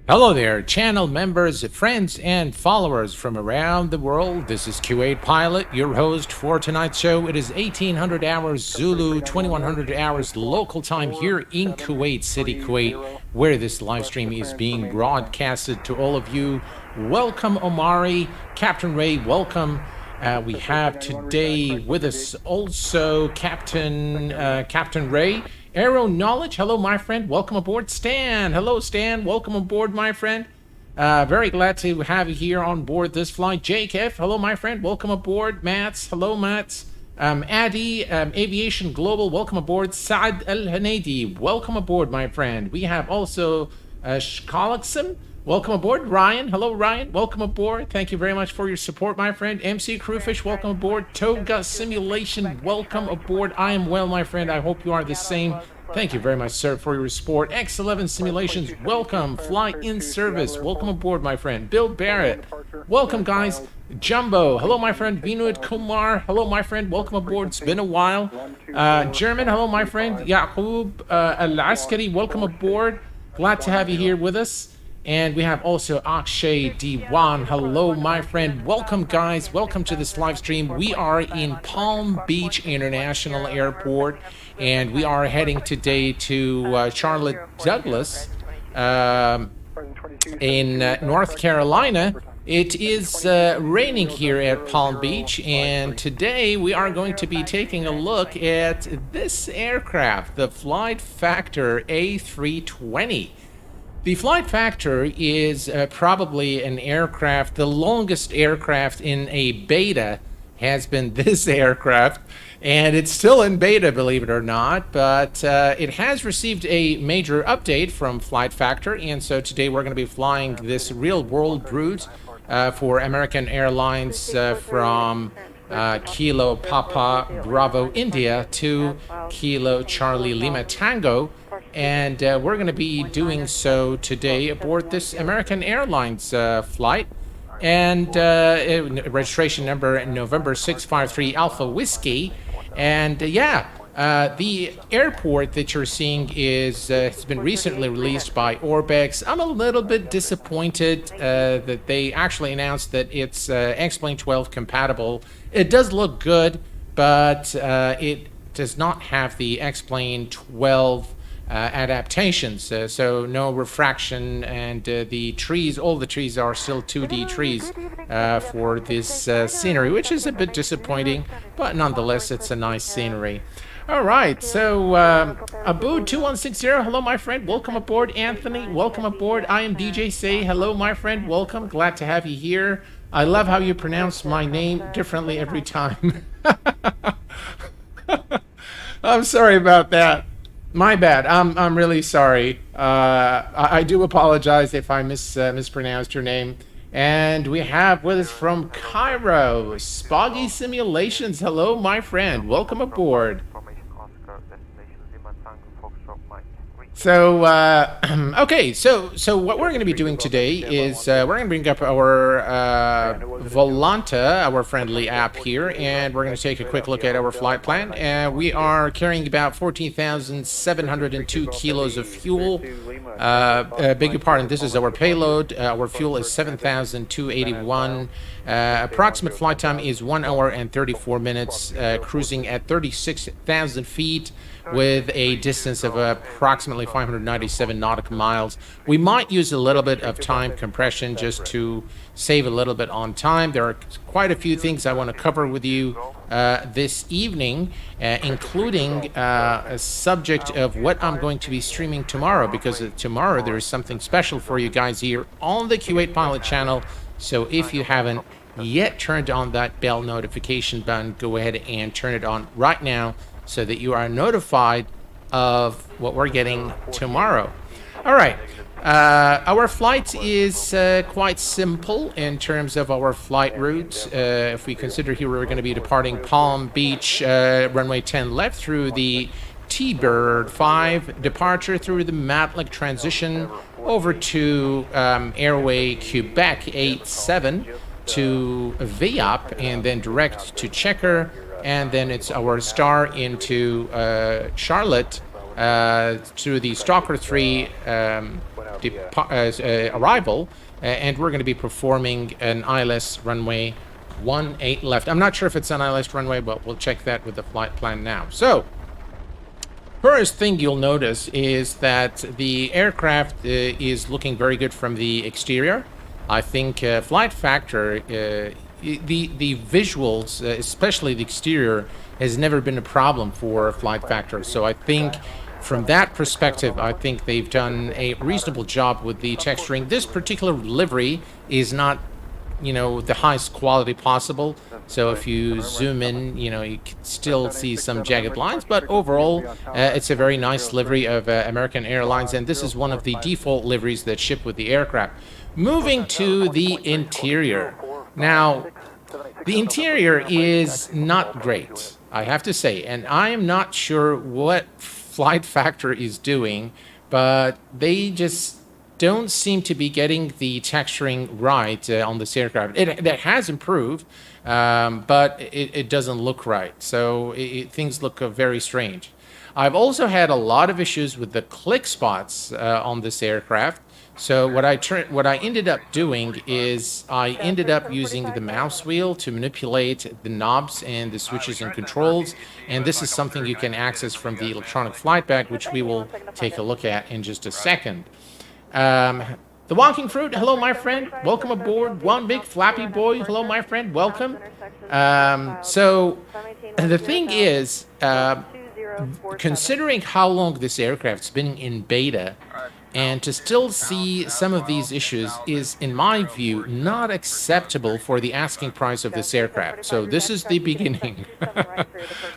Hello there, channel members, friends, and followers from around the world. This is Q8 Pilot, your host for tonight's show. It is 1800 hours Zulu, 2100 hours local time here in Kuwait City, Kuwait, where this live stream is being broadcasted to all of you. Welcome, Omari, Captain Ray, welcome. We have today with us also Captain Ray. Aero Knowledge, hello, my friend. Welcome aboard. Stan, hello, Stan. Welcome aboard, my friend. Very glad to have you here on board this flight. Jake F, hello, my friend. Welcome aboard. Mats, hello, Mats. Addy, Aviation Global, welcome aboard. Saad Al Hanadi, welcome aboard, my friend. We have also Shkalaksim. Welcome aboard. Ryan, hello Ryan, welcome aboard. Thank you very much for your support, my friend. MC Crewfish, welcome aboard. Toga Simulation, welcome aboard. I am well, my friend. I hope you are the same. Thank you very much, sir, for your support. X11 Simulations, welcome. Fly in Service, welcome aboard, my friend. Bill Barrett, welcome, guys. Jumbo, hello, my friend. Vinod Kumar, hello, my friend. Welcome aboard. It's been a while. German, hello, my friend. Yaqub Al-Askari, welcome aboard. Glad to have you here with us. And we have also Akshay Diwan. Hello, my friend. Welcome, guys. Welcome to this live stream. We are in Palm Beach International Airport, and we are heading today to Charlotte Douglas in North Carolina. It is raining here at Palm Beach, and today we are going to be taking a look at this aircraft, the Flight Factor A320. The Flight Factor is probably an aircraft, the longest aircraft in a beta has been this aircraft, and it's still in beta, believe it or not, but it has received a major update from Flight Factor, and so today we're going to be flying this real-world route for American Airlines from Kilo Papa Bravo India to Kilo Charlie Lima Tango. And we're going to be doing so today aboard this American Airlines flight. And registration number November 653 Alpha Whiskey. And the airport that you're seeing has been recently released by Orbex. I'm a little bit disappointed that they actually announced that it's X-Plane 12 compatible. It does look good, but it does not have the X-Plane 12 adaptations, so no refraction, and the trees, all the trees are still 2D trees for this scenery, which is a bit disappointing, but nonetheless it's a nice scenery. All right, so Abu 2160, hello my friend, welcome aboard. Anthony, welcome aboard. I am DJ Say, hello my friend, welcome, glad to have you here. I love how you pronounce my name differently every time. I'm sorry about that. My bad. I'm really sorry. I do apologize if I mispronounced your name. And we have with us from Cairo, Spoggy Simulations. Hello, my friend. Welcome aboard. So, okay, so what we're going to be doing today is we're going to bring up our Volanta, our friendly app here, and we're going to take a quick look at our flight plan. We are carrying about 14,702 kilos of fuel. Beg your pardon, this is our payload. Our fuel is 7,281. Approximate flight time is 1 hour and 34 minutes, cruising at 36,000 feet. With a distance of approximately 597 nautical miles. We might use a little bit of time compression just to save a little bit on time. There are quite a few things I want to cover with you this evening, including a subject of what I'm going to be streaming tomorrow, because tomorrow there is something special for you guys here on the Q8 Pilot channel. So if you haven't yet turned on that bell notification button, go ahead and turn it on right now, so that you are notified of what we're getting tomorrow. All right, our flight is quite simple in terms of our flight route. If we consider here we're going to be departing Palm Beach, runway 10 left through the T-Bird 5 departure through the Matlack transition over to Airway Quebec 87 to VIAP, and then direct to Checker. And then it's our star into Charlotte through the Stalker 3 arrival, and we're going to be performing an ILS runway 18 left. I'm not sure if it's an ILS runway, but we'll check that with the flight plan now. So, first thing you'll notice is that the aircraft is looking very good from the exterior. I think Flight Factor, the visuals, especially the exterior, has never been a problem for Flight Factor. So I think from that perspective, I think they've done a reasonable job with the texturing. This particular livery is not, you know, the highest quality possible. So if you zoom in, you know, you can still see some jagged lines, but overall, it's a very nice livery of American Airlines, and this is one of the default liveries that ship with the aircraft. Moving to the interior. Now, the interior is not great, I have to say, and I am not sure what Flight Factor is doing, but they just don't seem to be getting the texturing right on this aircraft. It has improved, but it doesn't look right. So things look very strange. I've also had a lot of issues with the click spots on this aircraft. So what I ended up doing is I ended up using the mouse wheel to manipulate the knobs and the switches and controls. And this is something you can access from the electronic flight bag, which we will take a look at in just a second. The Walking Fruit, hello my friend, welcome aboard. One Big Flappy Boy, hello my friend, welcome. So the thing is, considering how long this aircraft's been in beta, and to still see some of these issues is, in my view, not acceptable for the asking price of this aircraft. So this is the beginning.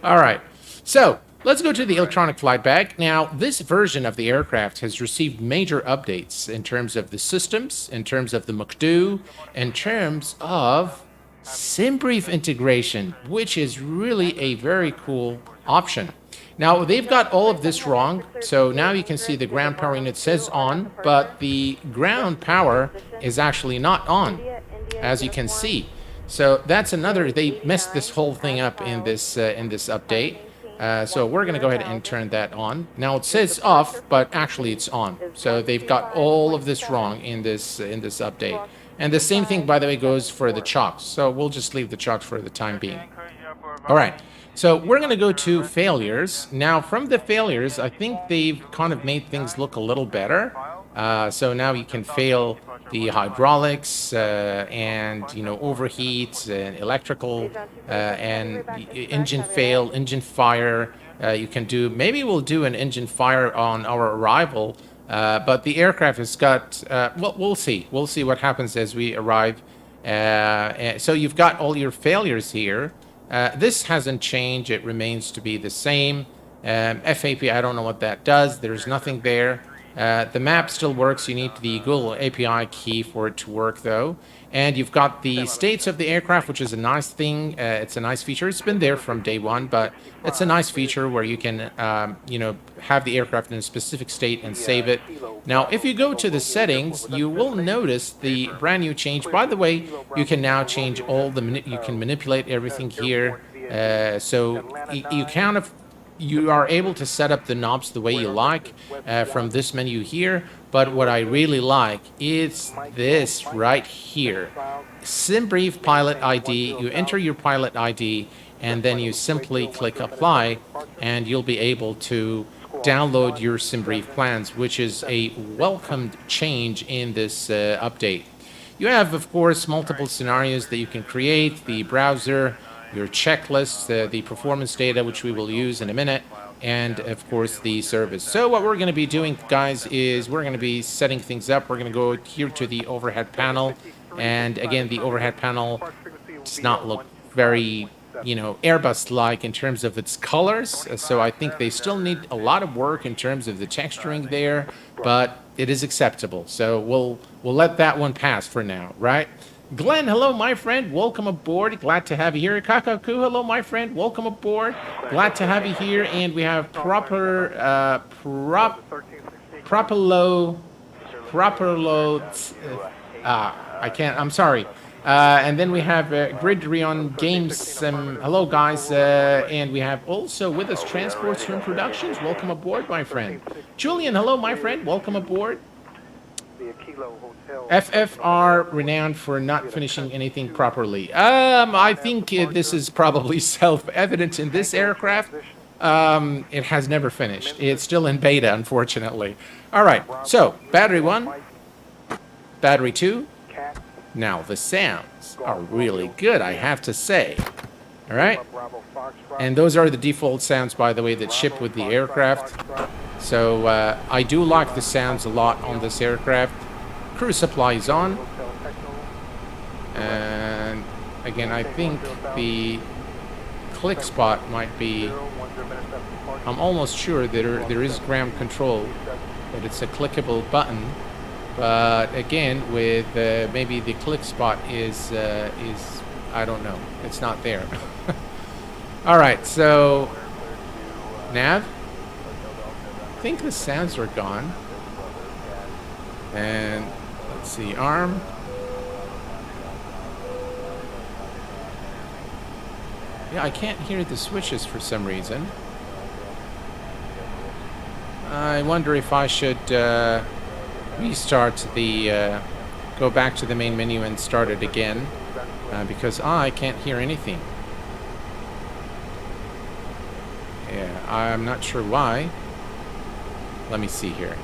All right, so let's go to the electronic flight bag. Now, this version of the aircraft has received major updates in terms of the systems, in terms of the McDo, in terms of SimBrief integration, which is really a very cool option. Now, they've got all of this wrong, so now you can see the ground power unit says on, but the ground power is actually not on, as you can see. So that's another, they messed this whole thing up in this update. So we're going to go ahead and turn that on. Now it says off, but actually it's on. So they've got all of this wrong in this update. And the same thing, by the way, goes for the chocks. So we'll just leave the chocks for the time being. All right. So we're going to go to failures. Now, from the failures, I think they've kind of made things look a little better. So now you can fail the hydraulics and, you know, overheat and electrical and engine fail, engine fire. You can do, maybe we'll do an engine fire on our arrival, but the aircraft has got, well, we'll see. We'll see what happens as we arrive. So you've got all your failures here. This hasn't changed. It remains to be the same. FAP, I don't know what that does. There's nothing there. The map still works. You need the Google API key for it to work, though. And you've got the states of the aircraft, which is a nice thing. It's a nice feature. It's been there from day one, but it's a nice feature where you can, you know, have the aircraft in a specific state and save it. Now, if you go to the settings, you will notice the brand new change. By the way, you can now change all the, you can manipulate everything here. So you kind of, you are able to set up the knobs the way you like from this menu here. But what I really like is this right here. SimBrief Pilot ID. You enter your pilot ID and then you simply click apply and you'll be able to download your SimBrief plans, which is a welcomed change in this update. You have, of course, multiple scenarios that you can create, the browser, your checklists, the performance data, which we will use in a minute, and of course the service. So what we're going to be doing, guys, is we're going to be setting things up. We're going to go here to the overhead panel, and again, the overhead panel does not look very, you know, Airbus-like in terms of its colors. So I think they still need a lot of work in terms of the texturing there, but it is acceptable. So we'll let that one pass for now, right? Glenn, hello, my friend. Welcome aboard. Glad to have you here. Kakaku, hello, my friend. Welcome aboard. Glad to have you here. And we have I can't, I'm sorry. And then we have Gridrion Games. Hello, guys. And we have also with us Transport Stream Productions. Welcome aboard, my friend. Julian, hello, my friend. Welcome aboard. FF are renowned for not finishing anything properly. I think this is probably self-evident in this aircraft. It has never finished. It's still in beta, unfortunately. All right, so battery 1, battery 2. Now, the sounds are really good, I have to say. All right? And those are the default sounds, by the way, that ship with the aircraft. So I do like the sounds a lot on this aircraft. Cruise supply is on. And again, I think the click spot might be... I'm almost sure that there is ground control, but it's a clickable button. But again, with maybe the click spot is I don't know. It's not there. All right, so nav. I think the sounds are gone. And let's see, arm. Yeah, I can't hear the switches for some reason. I wonder if I should restart the, go back to the main menu and start it again, because I can't hear anything. Yeah, I'm not sure why. Let me see here.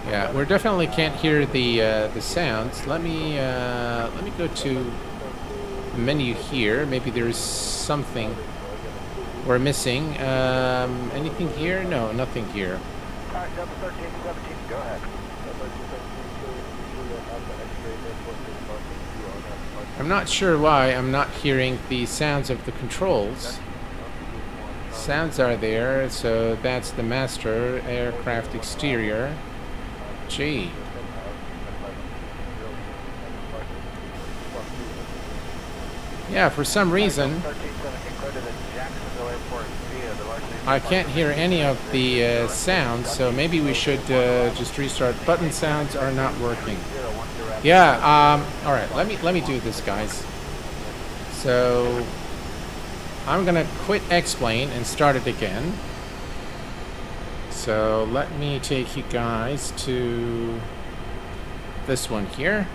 Yeah, we definitely can't hear the sounds. Let me go to the menu here. Maybe there's something we're missing. Anything here? No, nothing here. Go ahead. I'm not sure why I'm not hearing the sounds of the controls. Sounds are there, so that's the master aircraft exterior. Gee. Yeah, for some reason I can't hear any of the sounds, so maybe we should just restart. Button sounds are not working. Yeah, all right, let me do this, guys. So I'm gonna quit X-Plane and start it again. So let me take you guys to this one here,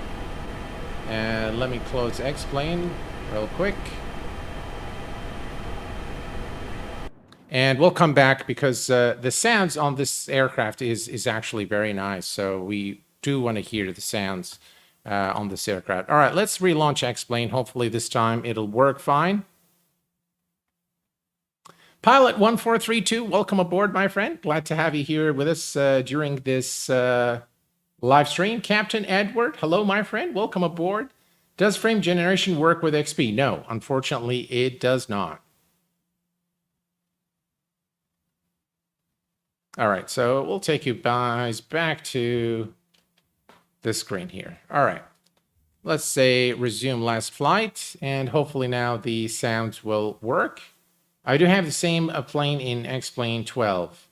and let me close X-Plane real quick. And we'll come back because the sounds on this aircraft is actually very nice. So we do want to hear the sounds on this aircraft. All right, let's relaunch X-Plane. Hopefully this time it'll work fine. Pilot 1432, welcome aboard, my friend. Glad to have you here with us during this live stream. Captain Edward, hello, my friend. Welcome aboard. Does frame generation work with XP? No, unfortunately, it does not. All right, so we'll take you guys back to this screen here. All right, let's say resume last flight, and hopefully now the sounds will work. I do have the same plane in X-Plane 12.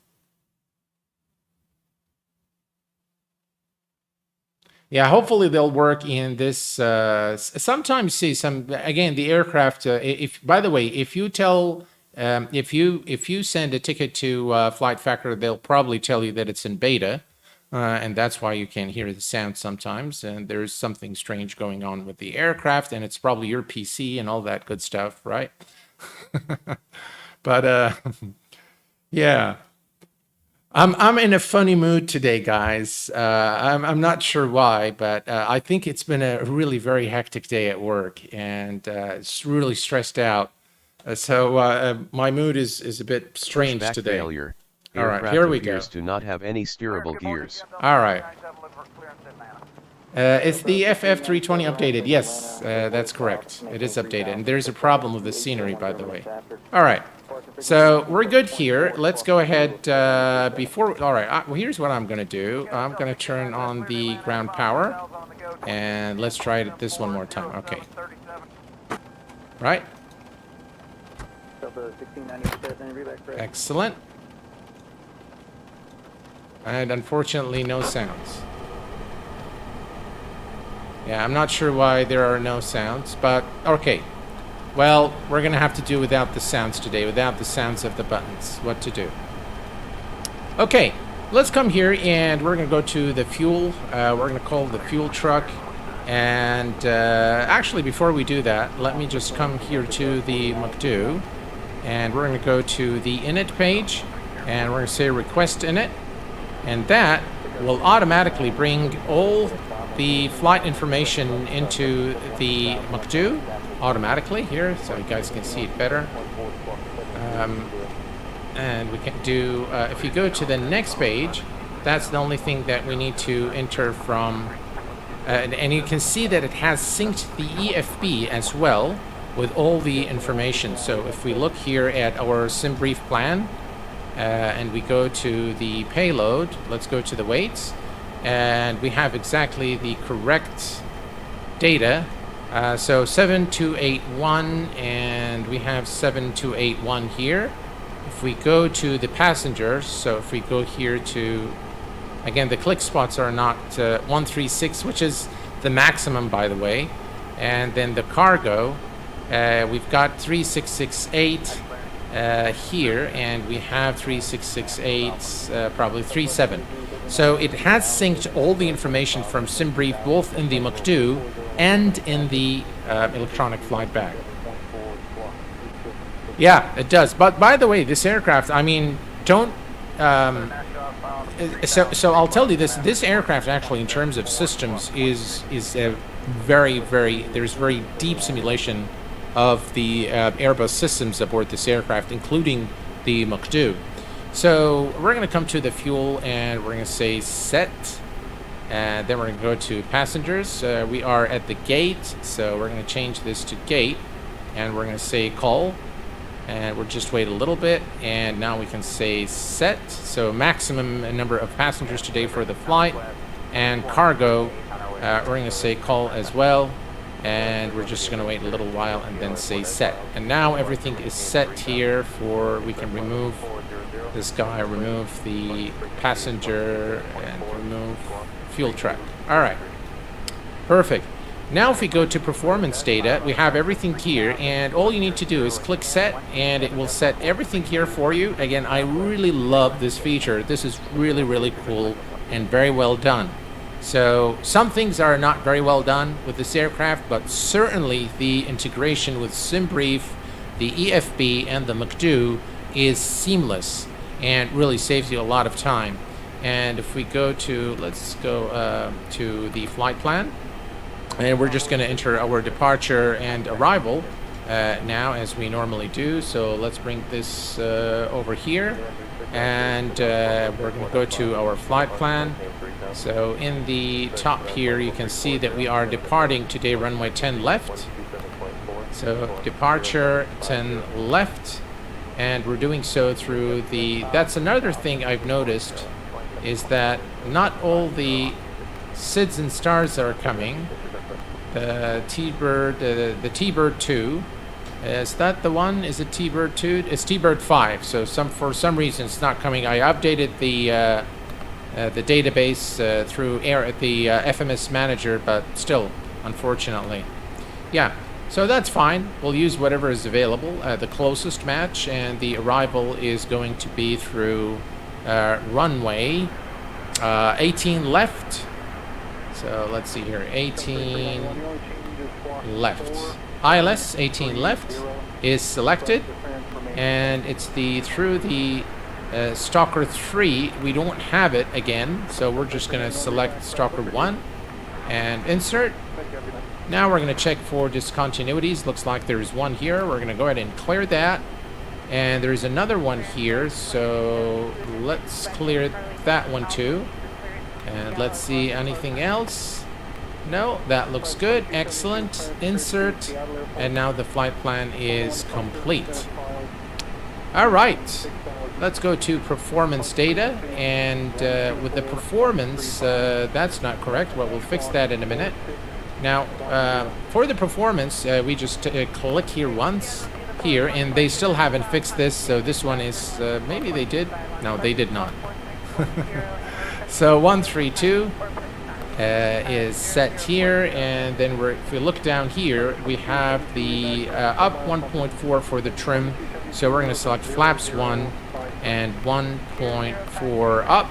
Yeah, hopefully they'll work in this. Sometimes see some, again, the aircraft, if, by the way, if you tell... if you send a ticket to Flight Factor, they'll probably tell you that it's in beta, and that's why you can't hear the sound sometimes. And there's something strange going on with the aircraft, and it's probably your PC and all that good stuff, right? But yeah, I'm in a funny mood today, guys. I'm not sure why, but I think it's been a really very hectic day at work, and it's really stressed out. So my mood is a bit strange Pushback today. Failure. All right, here we go. Do not have any steerable gears. All right. Is the FF320 updated? Yes, that's correct. It is updated, and there's a problem with the scenery, by the way. All right. So we're good here. Let's go ahead before... All right, well, here's what I'm going to do. I'm going to turn on the ground power, and let's try it this one more time. Okay. Right. Excellent. And unfortunately, no sounds. Yeah, I'm not sure why there are no sounds, but okay. Well, we're going to have to do without the sounds today, without the sounds of the buttons. What to do? Okay, let's come here and we're going to go to the fuel. We're going to call the fuel truck. And actually, before we do that, let me just come here to the McDo. And we're going to go to the init page. And we're going to say request init. And that will automatically bring all the flight information into the McDo automatically here, so you guys can see it better. And we can do, if you go to the next page, that's the only thing that we need to enter from, and you can see that it has synced the EFB as well with all the information. So if we look here at our sim brief plan, and we go to the payload, let's go to the weights, and we have exactly the correct data. So 7281, and we have 7281 here. If we go to the passengers, so if we go here to, again, the click spots are not 136, which is the maximum, by the way. And then the cargo, we've got 3668 here, and we have 3668, probably 37. So it has synced all the information from SimBrief, both in the McDo and in the electronic flight bag. Yeah, it does. But by the way, this aircraft, I mean, don't... So I'll tell you this. This aircraft, actually, in terms of systems, is a very, there's very deep simulation of the Airbus systems aboard this aircraft, including the McDo. So we're going to come to the fuel, and we're going to say set. And then we're going to go to passengers. We are at the gate, so we're going to change this to gate. And we're going to say call. And we'll just wait a little bit, and now we can say set. So maximum number of passengers today for the flight. And cargo, we're going to say call as well. And we're just going to wait a little while and then say set. And now everything is set here for, we can remove this guy, remove the passenger, and remove fuel truck. All right, perfect. Now if we go to performance data, we have everything here, and all you need to do is click set, and it will set everything here for you. Again, I really love this feature. This is really cool and very well done. So some things are not very well done with this aircraft, but certainly the integration with SimBrief, the EFB, and the McDo is seamless and really saves you a lot of time. And if we go to, let's go to the flight plan. And we're just going to enter our departure and arrival now, as we normally do. So let's bring this over here. And we're going to go to our flight plan. So in the top here, you can see that we are departing today runway 10 left. So departure 10 left. And we're doing so through the... That's another thing I've noticed, is that not all the SIDS and stars are coming. The T-Bird, the T-Bird 2, is that the one? Is it T-Bird 2? It's T-Bird 5. So for some reason it's not coming. I updated the database through the FMS Manager, but still, unfortunately, yeah. So that's fine. We'll use whatever is available, the closest match, and the arrival is going to be through runway 18 left. So let's see here, 18 left. ILS 18 left is selected, and it's through the Stalker 3. We don't have it again, so we're just going to select Stalker 1 and insert. Now we're going to check for discontinuities. Looks like there's one here. We're going to go ahead and clear that. And there's another one here, so let's clear that one too. And let's see, anything else? No, that looks good. Excellent. Insert. And now the flight plan is complete. All right. Let's go to performance data. And with the performance, that's not correct. Well, we'll fix that in a minute. Now, for the performance, we just click here once here, and they still haven't fixed this. So this one is, maybe they did. No, they did not. So 132 is set here, and then if we look down here, we have the up 1.4 for the trim. So we're going to select flaps 1 and 1.4 up,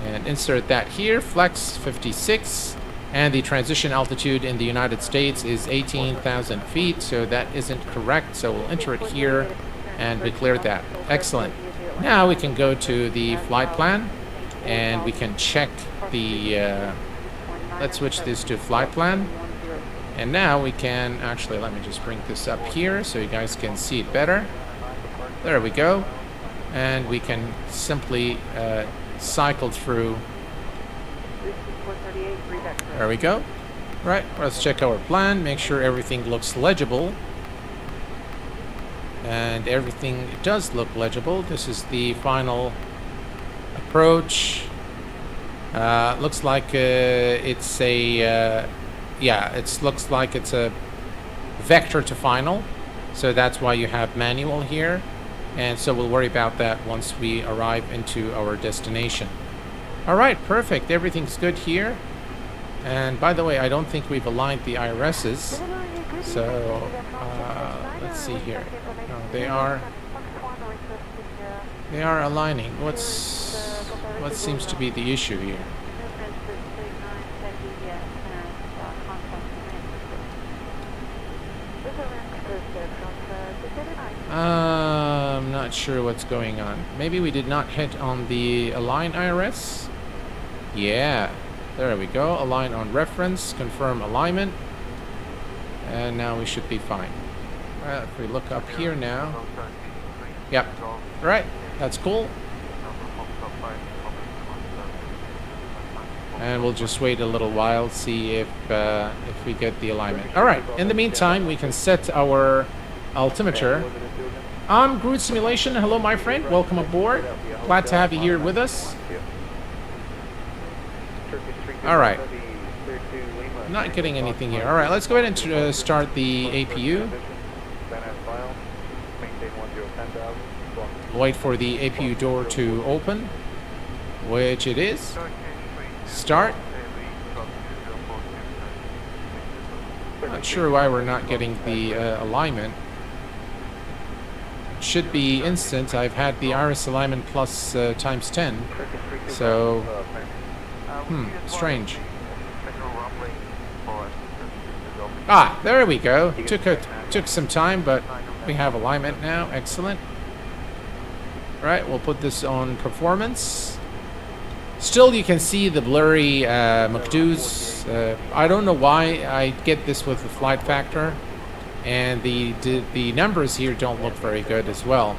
And insert that here, flex 56. And the transition altitude in the United States is 18,000 feet, so that isn't correct. So we'll enter it here and declare that. Excellent. Now we can go to the flight plan and we can check the, let's switch this to flight plan. And now we can, actually, let me just bring this up here so you guys can see it better. There we go. And we can simply cycle through. There we go. Right, let's check our plan, make sure everything looks legible. And everything does look legible. This is the final approach. Looks like it's a, yeah, it looks like it's a vector to final. So that's why you have manual here. And so we'll worry about that once we arrive into our destination. All right, perfect. Everything's good here. And by the way, I don't think we've aligned the IRSs. So let's see here. No, they are aligning. What seems to be the issue here? I'm not sure what's going on. Maybe we did not hit on the align IRS. Yeah, there we go. Align on reference, confirm alignment, and now we should be fine. Well, if we look up here now, yep, right, that's cool. And we'll just wait a little while, see if we get the alignment. All right. In the meantime, we can set our altimeter. Groot Simulation. Hello, my friend. Welcome aboard. Glad to have you here with us. All right. Not getting anything here. All right. Let's go ahead and start the APU. Wait for the APU door to open, which it is. Start. Not sure why we're not getting the alignment. Should be instant. I've had the iris alignment plus times 10. So, strange. Ah, there we go. Took some time, but we have alignment now. Excellent. Right, we'll put this on performance. Still, you can see the blurry McDo's. I don't know why I get this with the Flight Factor, and the numbers here don't look very good as well.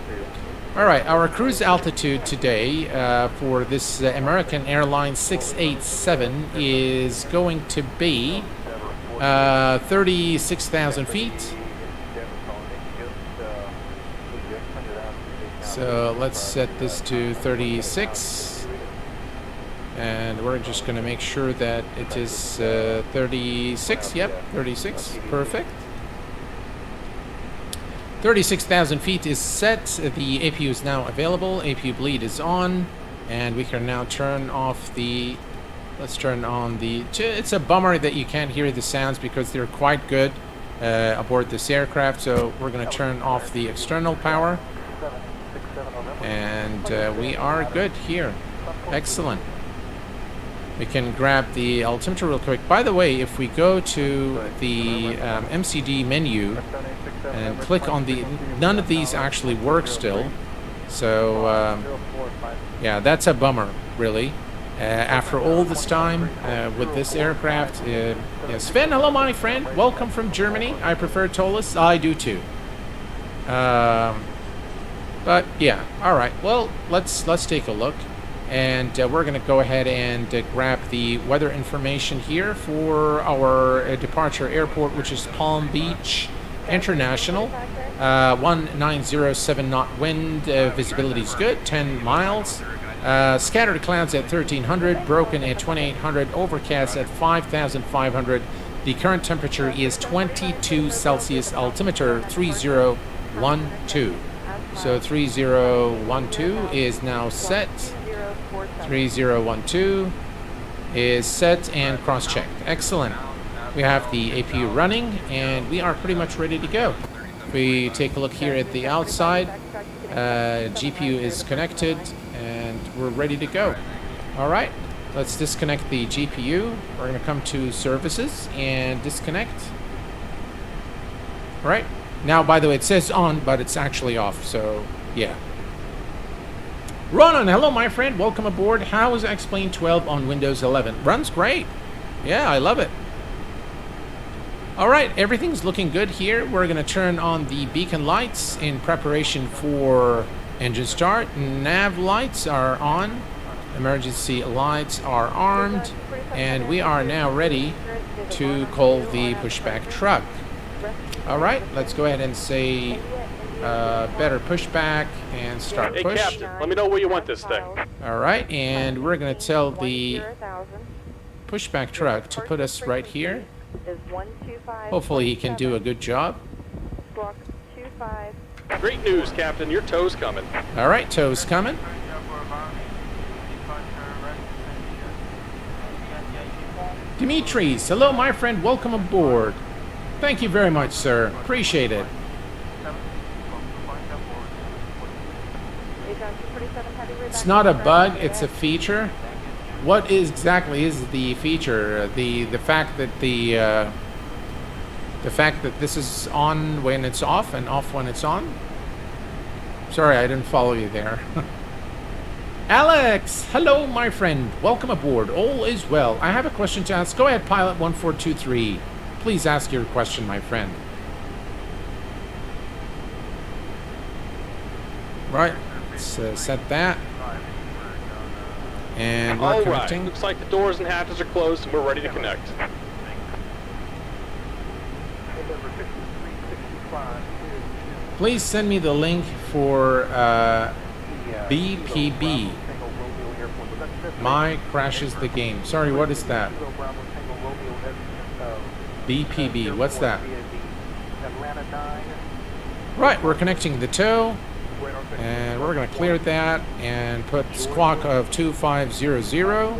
All right, our cruise altitude today for this American Airlines 687 is going to be 36,000 feet. So let's set this to 36. And we're just going to make sure that it is 36. Yep, 36. Perfect. 36,000 feet is set. The APU is now available. APU bleed is on. And we can now turn off the... Let's turn on the... It's a bummer that you can't hear the sounds because they're quite good aboard this aircraft. So we're going to turn off the external power. And we are good here. Excellent. We can grab the altimeter real quick. By the way, if we go to the MCD menu and click on the... None of these actually work still. So, yeah, that's a bummer, really. After all this time with this aircraft. Sven, hello, my friend. Welcome from Germany. I prefer Tolus. I do, too. But, yeah. All right. Well, let's take a look. And we're going to go ahead and grab the weather information here for our departure airport, which is Palm Beach International. 1907 knot wind, visibility is good, 10 miles. Scattered clouds at 1300, broken at 2800, overcast at 5500. The current temperature is 22 Celsius, altimeter 3012. So 3012 is now set. 3012 is set and cross-checked. Excellent. We have the APU running and we are pretty much ready to go. If we take a look here at the outside, GPU is connected and we're ready to go. All right, let's disconnect the GPU. We're gonna come to services and disconnect. All right, now by the way, it says on, but it's actually off, so yeah. Ronan, hello my friend, welcome aboard. How is X-Plane 12 on Windows 11? Runs great. Yeah, I love it. All right, everything's looking good here. We're gonna turn on the beacon lights in preparation for engine start. Nav lights are on. Emergency lights are armed. And we are now ready to call the pushback truck. All right, let's go ahead and say better pushback and start Hey, push. Captain, let me know where you want this thing. All right, and we're gonna tell the pushback truck to put us right here. Hopefully he can do a good job. Great news, Captain. Your tow's coming. All right, tow's coming. Dimitris, hello my friend, welcome aboard. Thank you very much, sir. Appreciate it. It's not a bug, it's a feature. What exactly is the feature? The fact that the fact that this is on when it's off and off when it's on? Sorry, I didn't follow you there. Alex, hello my friend. Welcome aboard. All is well. I have a question to ask. Go ahead, pilot 1423. Please ask your question, my friend. Right, let's set that. And we're All connecting. right. Looks like the doors and hatches are closed and we're ready to connect. Please send me the link for BPB. My crashes the game. Sorry, what is that? BPB, what's that? Right, we're connecting the tow. And we're going to clear that and put squawk of 2500.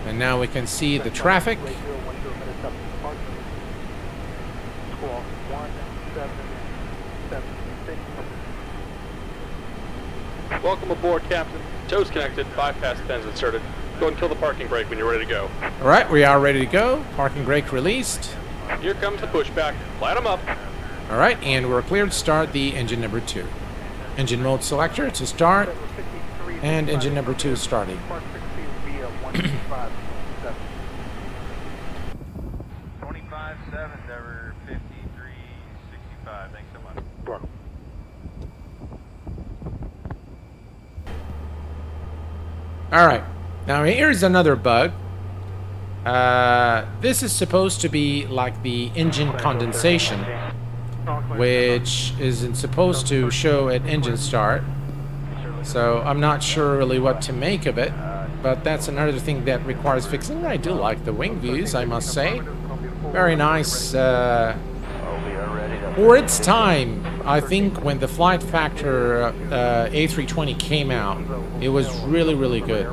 And now we can see the traffic. Welcome aboard, Captain. Tow's connected. Bypass pins inserted. Go and kill the parking brake when you're ready to go. All right, we are ready to go. Parking brake released. Here comes the pushback. Light them up. All right, and we're cleared to start the engine number 2. Engine mode selector to start, and engine number 2 is starting. 25-7, Denver 5365. Thanks so much. All right, now here's another bug. This is supposed to be like the engine condensation, which isn't supposed to show at engine start. So I'm not sure really what to make of it, but that's another thing that requires fixing. I do like the wing views, I must say. Very nice. For its time, I think when the Flight Factor A320 came out, it was really, really good.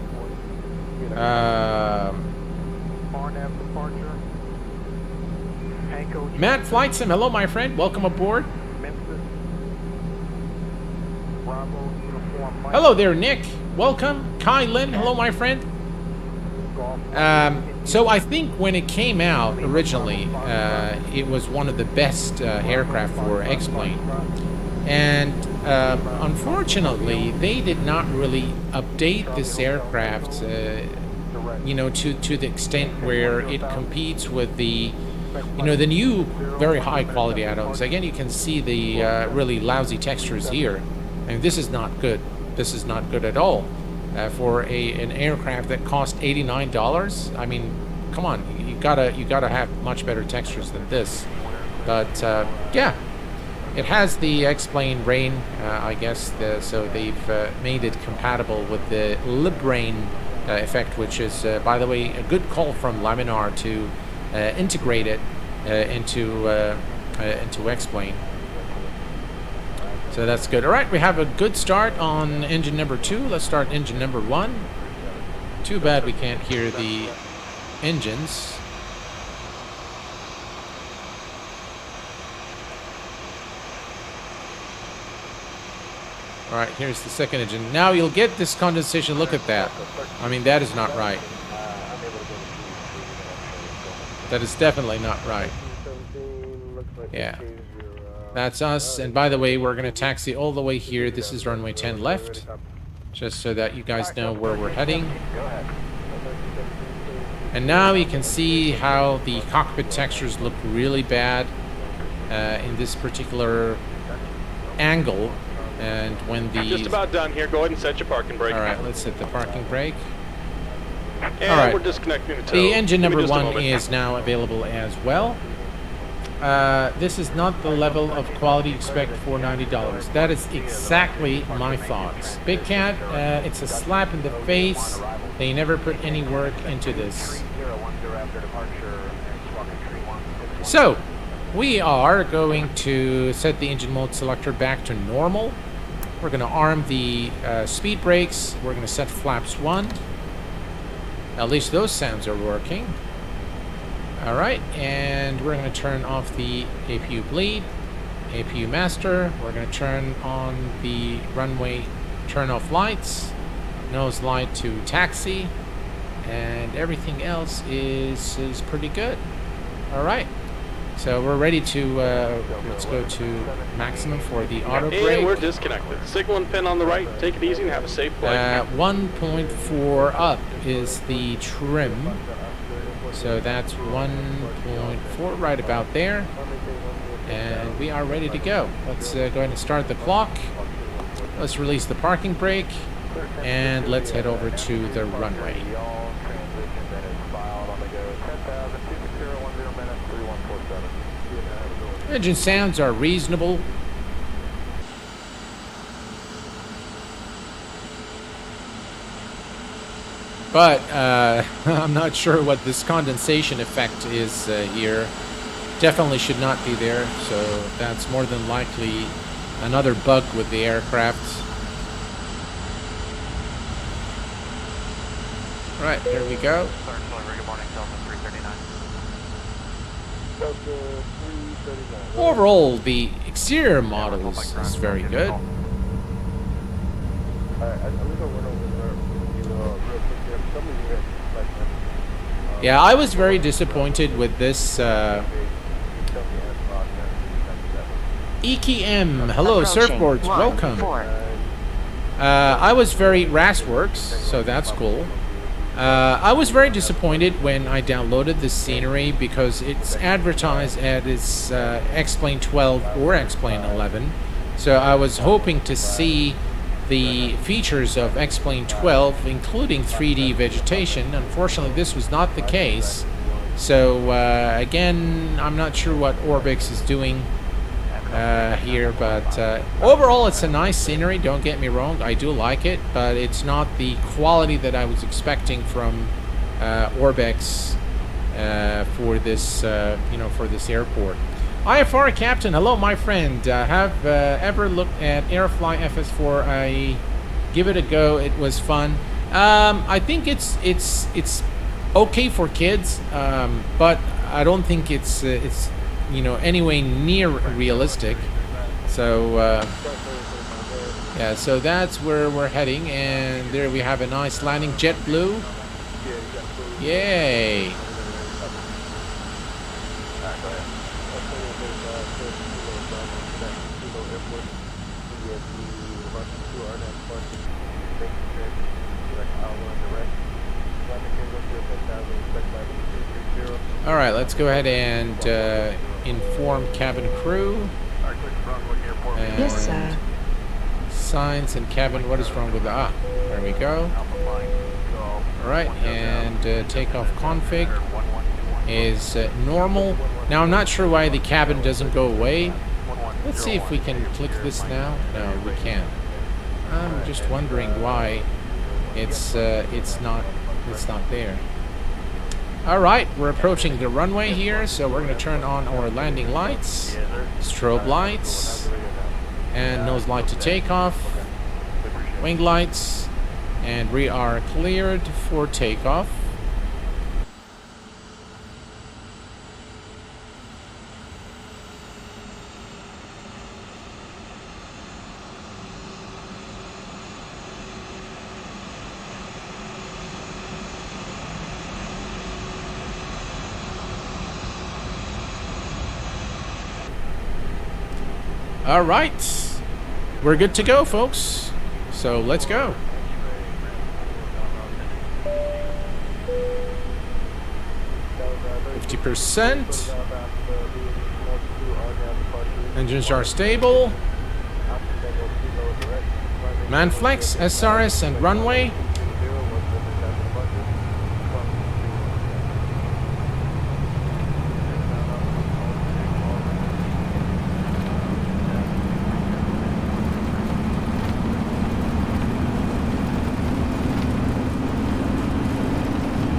Matt Flight Sim, hello my friend, welcome aboard. Hello there, Nick, welcome. Kai Lin, hello my friend. So I think when it came out originally, it was one of the best aircraft for X-Plane. And unfortunately, they did not really update this aircraft, you know, to the extent where it competes with the, you know, the new very high quality Addons. Again, you can see the really lousy textures here. I mean, this is not good. This is not good at all. For an aircraft that cost $89, I mean, come on, you gotta have much better textures than this. But yeah, it has the X-Plane rain, I guess. So they've made it compatible with the Librain effect, which is, by the way, a good call from Laminar to integrate it into X-Plane. So that's good. All right, we have a good start on engine number 2. Let's start engine number 1. Too bad we can't hear the engines. All right, here's the second engine. Now you'll get this condensation. Look at that. I mean, that is not right. That is definitely not right. Yeah. That's us. And by the way, we're going to taxi all the way here. This is runway 10 left. Just so that you guys know where we're heading. And now you can see how the cockpit textures look really bad in this particular angle. And when the... Just about done here. Go ahead and set your parking brake. All right, let's set the parking brake. And all right. we're disconnecting the tow. The engine Give me number just a 1 moment. is now available as well. This is not the level of quality you expect for $90. That is exactly my thoughts. Big Cat, it's a slap in the face. They never put any work into this. So, we are going to set the engine mode selector back to normal. We're going to arm the speed brakes. We're going to set flaps 1. At least those sounds are working. Alright, and we're going to turn off the APU bleed, APU master. We're going to turn on the runway turn off lights, nose light to taxi, and everything else is pretty good. Alright, so we're ready to, let's go to maximum for the auto brake. And we're disconnected. Signal and pin on the right. Take it easy and have a safe flight. 1.4 up is the trim. So that's 1.4 right about there. And we are ready to go. Let's go ahead and start the clock. Let's release the parking brake. And let's head over to the runway. Engine sounds are reasonable. But I'm not sure what this condensation effect is here. Definitely should not be there, so that's more than likely another bug with the aircraft. Right, here we go. Overall, the exterior model is very good. Yeah, I was very disappointed with this EKM. Hello, surfboards, welcome. I was very Rasworks, so that's cool. I was very disappointed when I downloaded this scenery because it's advertised as X-Plane 12 or X-Plane 11. So I was hoping to see the features of X-Plane 12, including 3D vegetation. Unfortunately, this was not the case. So again, I'm not sure what Orbix is doing here, but overall it's a nice scenery, don't get me wrong, I do like it, but it's not the quality that I was expecting from Orbix for this for this airport. IFR Captain, hello my friend. Have ever looked at Airfly FS4? I give it a go, it was fun. I think it's okay for kids, but I don't think it's anyway near realistic. So yeah, so that's where we're heading, and there we have a nice landing. JetBlue, yay. All right, let's go ahead and inform cabin crew. And yes, sir. Signs and cabin. What is wrong with the? There we go. All right, and takeoff config is normal. Now I'm not sure why the cabin doesn't go away. Let's see if we can click this now. No, we can't. I'm just wondering why it's not there. All right, we're approaching the runway here, so we're going to turn on our landing lights, strobe lights, and nose light to takeoff, wing lights, and we are cleared for takeoff. All right. We're good to go, folks. So let's go. %. Engines are stable. Manflex, SRS, and runway.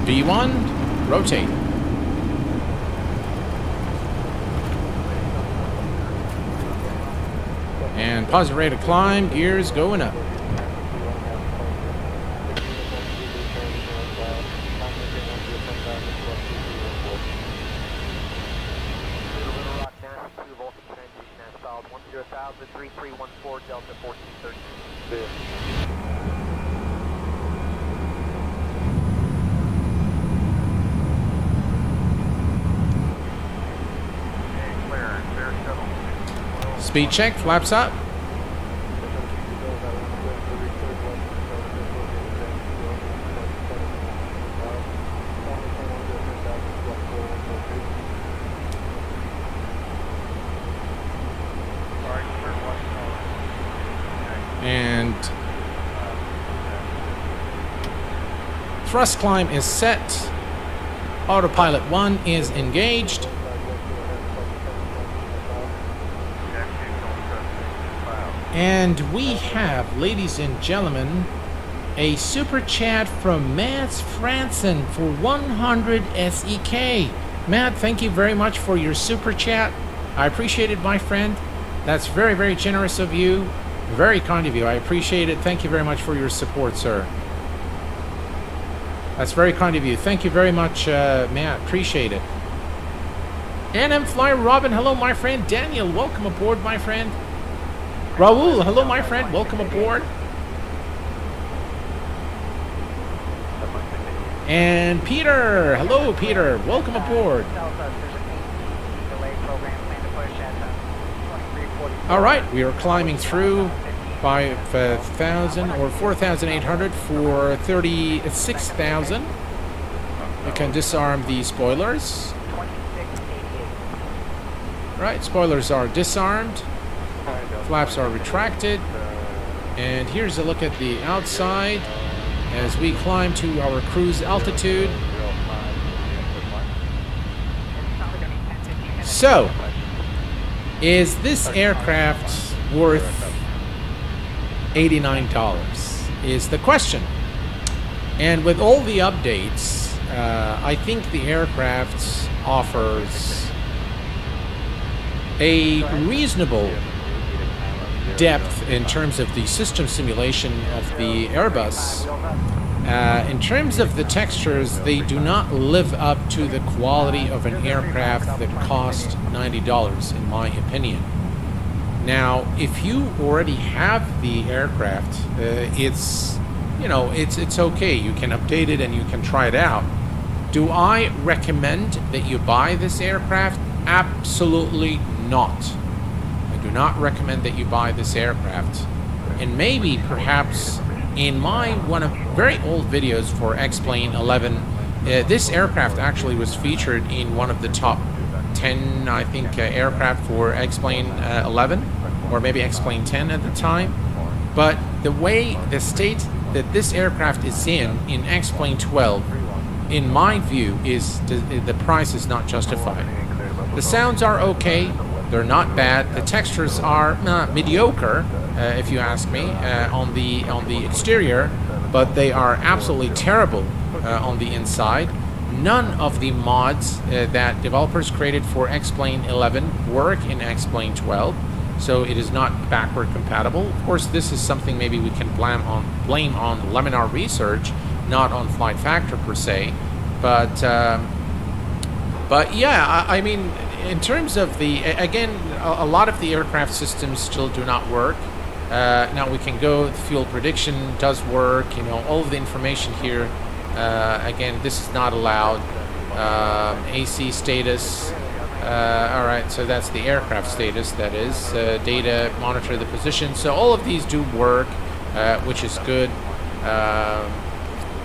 V1, rotate. And positive rate of climb, gears going up. Speed check, flaps up. And thrust climb is set. Autopilot 1 is engaged. And we have, ladies and gentlemen, a super chat from Matt Franson for 100 SEK. Matt, thank you very much for your super chat. I appreciate it, my friend. That's very, very generous of you. Very kind of you. I appreciate it. Thank you very much for your support, sir. That's very kind of you. Thank you very much, Matt. Appreciate it. NM Flyer Robin, hello, my friend. Daniel, welcome aboard, my friend. Raul, hello, my friend. Welcome aboard. And Peter, hello, Peter. Welcome aboard. All right, we are climbing through 5,000 or 4,800 for 36,000. We can disarm the spoilers. Right, spoilers are disarmed. Flaps are retracted. And here's a look at the outside as we climb to our cruise altitude. So, is this aircraft worth $89 is the question. And with all the updates, I think the aircraft offers a reasonable depth in terms of the system simulation of the Airbus. In terms of the textures, they do not live up to the quality of an aircraft that cost $90, in my opinion. Now, if you already have the aircraft, it's okay. You can update it and you can try it out. Do I recommend that you buy this aircraft? Absolutely not. I do not recommend that you buy this aircraft. And maybe, perhaps, in my one of very old videos for X-Plane 11, this aircraft actually was featured in one of the top 10, I think, aircraft for X-Plane 11, or maybe X-Plane 10 at the time. But the state that this aircraft is in X-Plane 12, in my view, is the price is not justified. The sounds are okay. They're not bad. The textures are mediocre, if you ask me, on the exterior, but they are absolutely terrible on the inside. None of the mods that developers created for X-Plane 11 work in X-Plane 12, so it is not backward compatible. Of course, this is something maybe we can blame on Laminar Research, not on Flight Factor per se. But yeah, I mean, in terms of again, a lot of the aircraft systems still do not work. Now we can go, the fuel prediction does work, all of the information here. Again, this is not allowed. AC status, Alright, so that's the aircraft status, that is. Data, monitor the position. So all of these do work, which is good.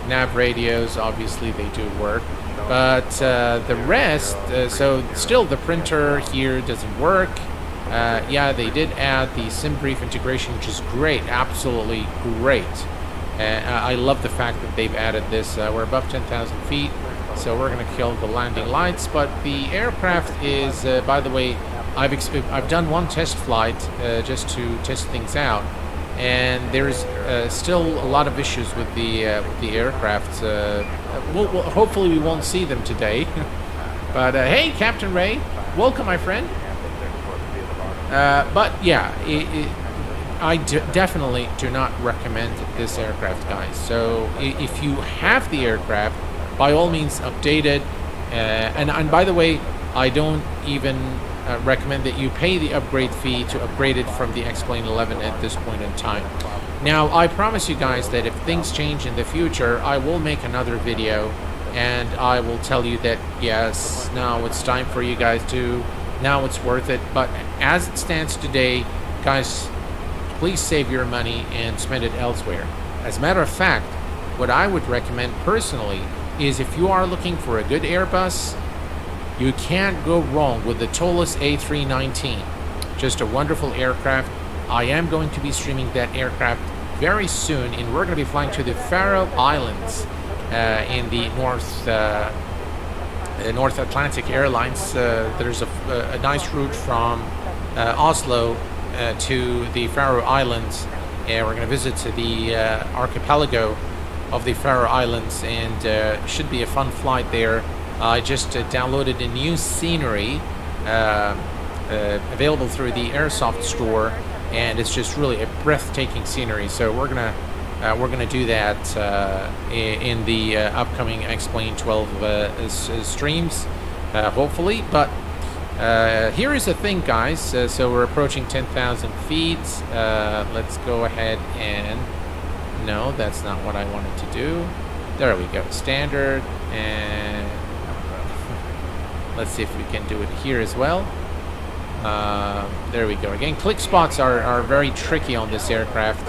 Nav radios, obviously they do work. But the rest, so still the printer here doesn't work. Yeah, they did add the SimBrief integration, which is great, absolutely great. I love the fact that they've added this. We're above 10,000 feet, so we're going to kill the landing lights. But the aircraft is, by the way, I've done one test flight just to test things out, and there's still a lot of issues with the aircraft. Hopefully we won't see them today. But hey, Captain Ray, welcome, my friend. But yeah, I definitely do not recommend this aircraft, guys. So if you have the aircraft, by all means update it. And by the way, I don't even recommend that you pay the upgrade fee to upgrade it from the X-Plane 11 at this point in time. Now, I promise you guys that if things change in the future, I will make another video and I will tell you that, yes, now it's time for you guys to, now it's worth it. But as it stands today, guys, please save your money and spend it elsewhere. As a matter of fact, what I would recommend personally is if you are looking for a good Airbus, you can't go wrong with the Takeoff A320. Just a wonderful aircraft. I am going to be streaming that aircraft very soon, and we're going to be flying to the Faroe Islands in the North Atlantic Airlines. There's a nice route from Oslo to the Faroe Islands, and we're going to visit the archipelago of the Faroe Islands, and should be a fun flight there. I just downloaded a new scenery available through the Airsoft store, and it's just really a breathtaking scenery. So we're gonna do that in the upcoming X-Plane 12 streams, hopefully. But here is the thing, guys. So we're approaching 10,000 feet. Let's go ahead and no, that's not what I wanted to do. There we go. Standard, and let's see if we can do it here as well. There we go. Again, click spots are very tricky on this aircraft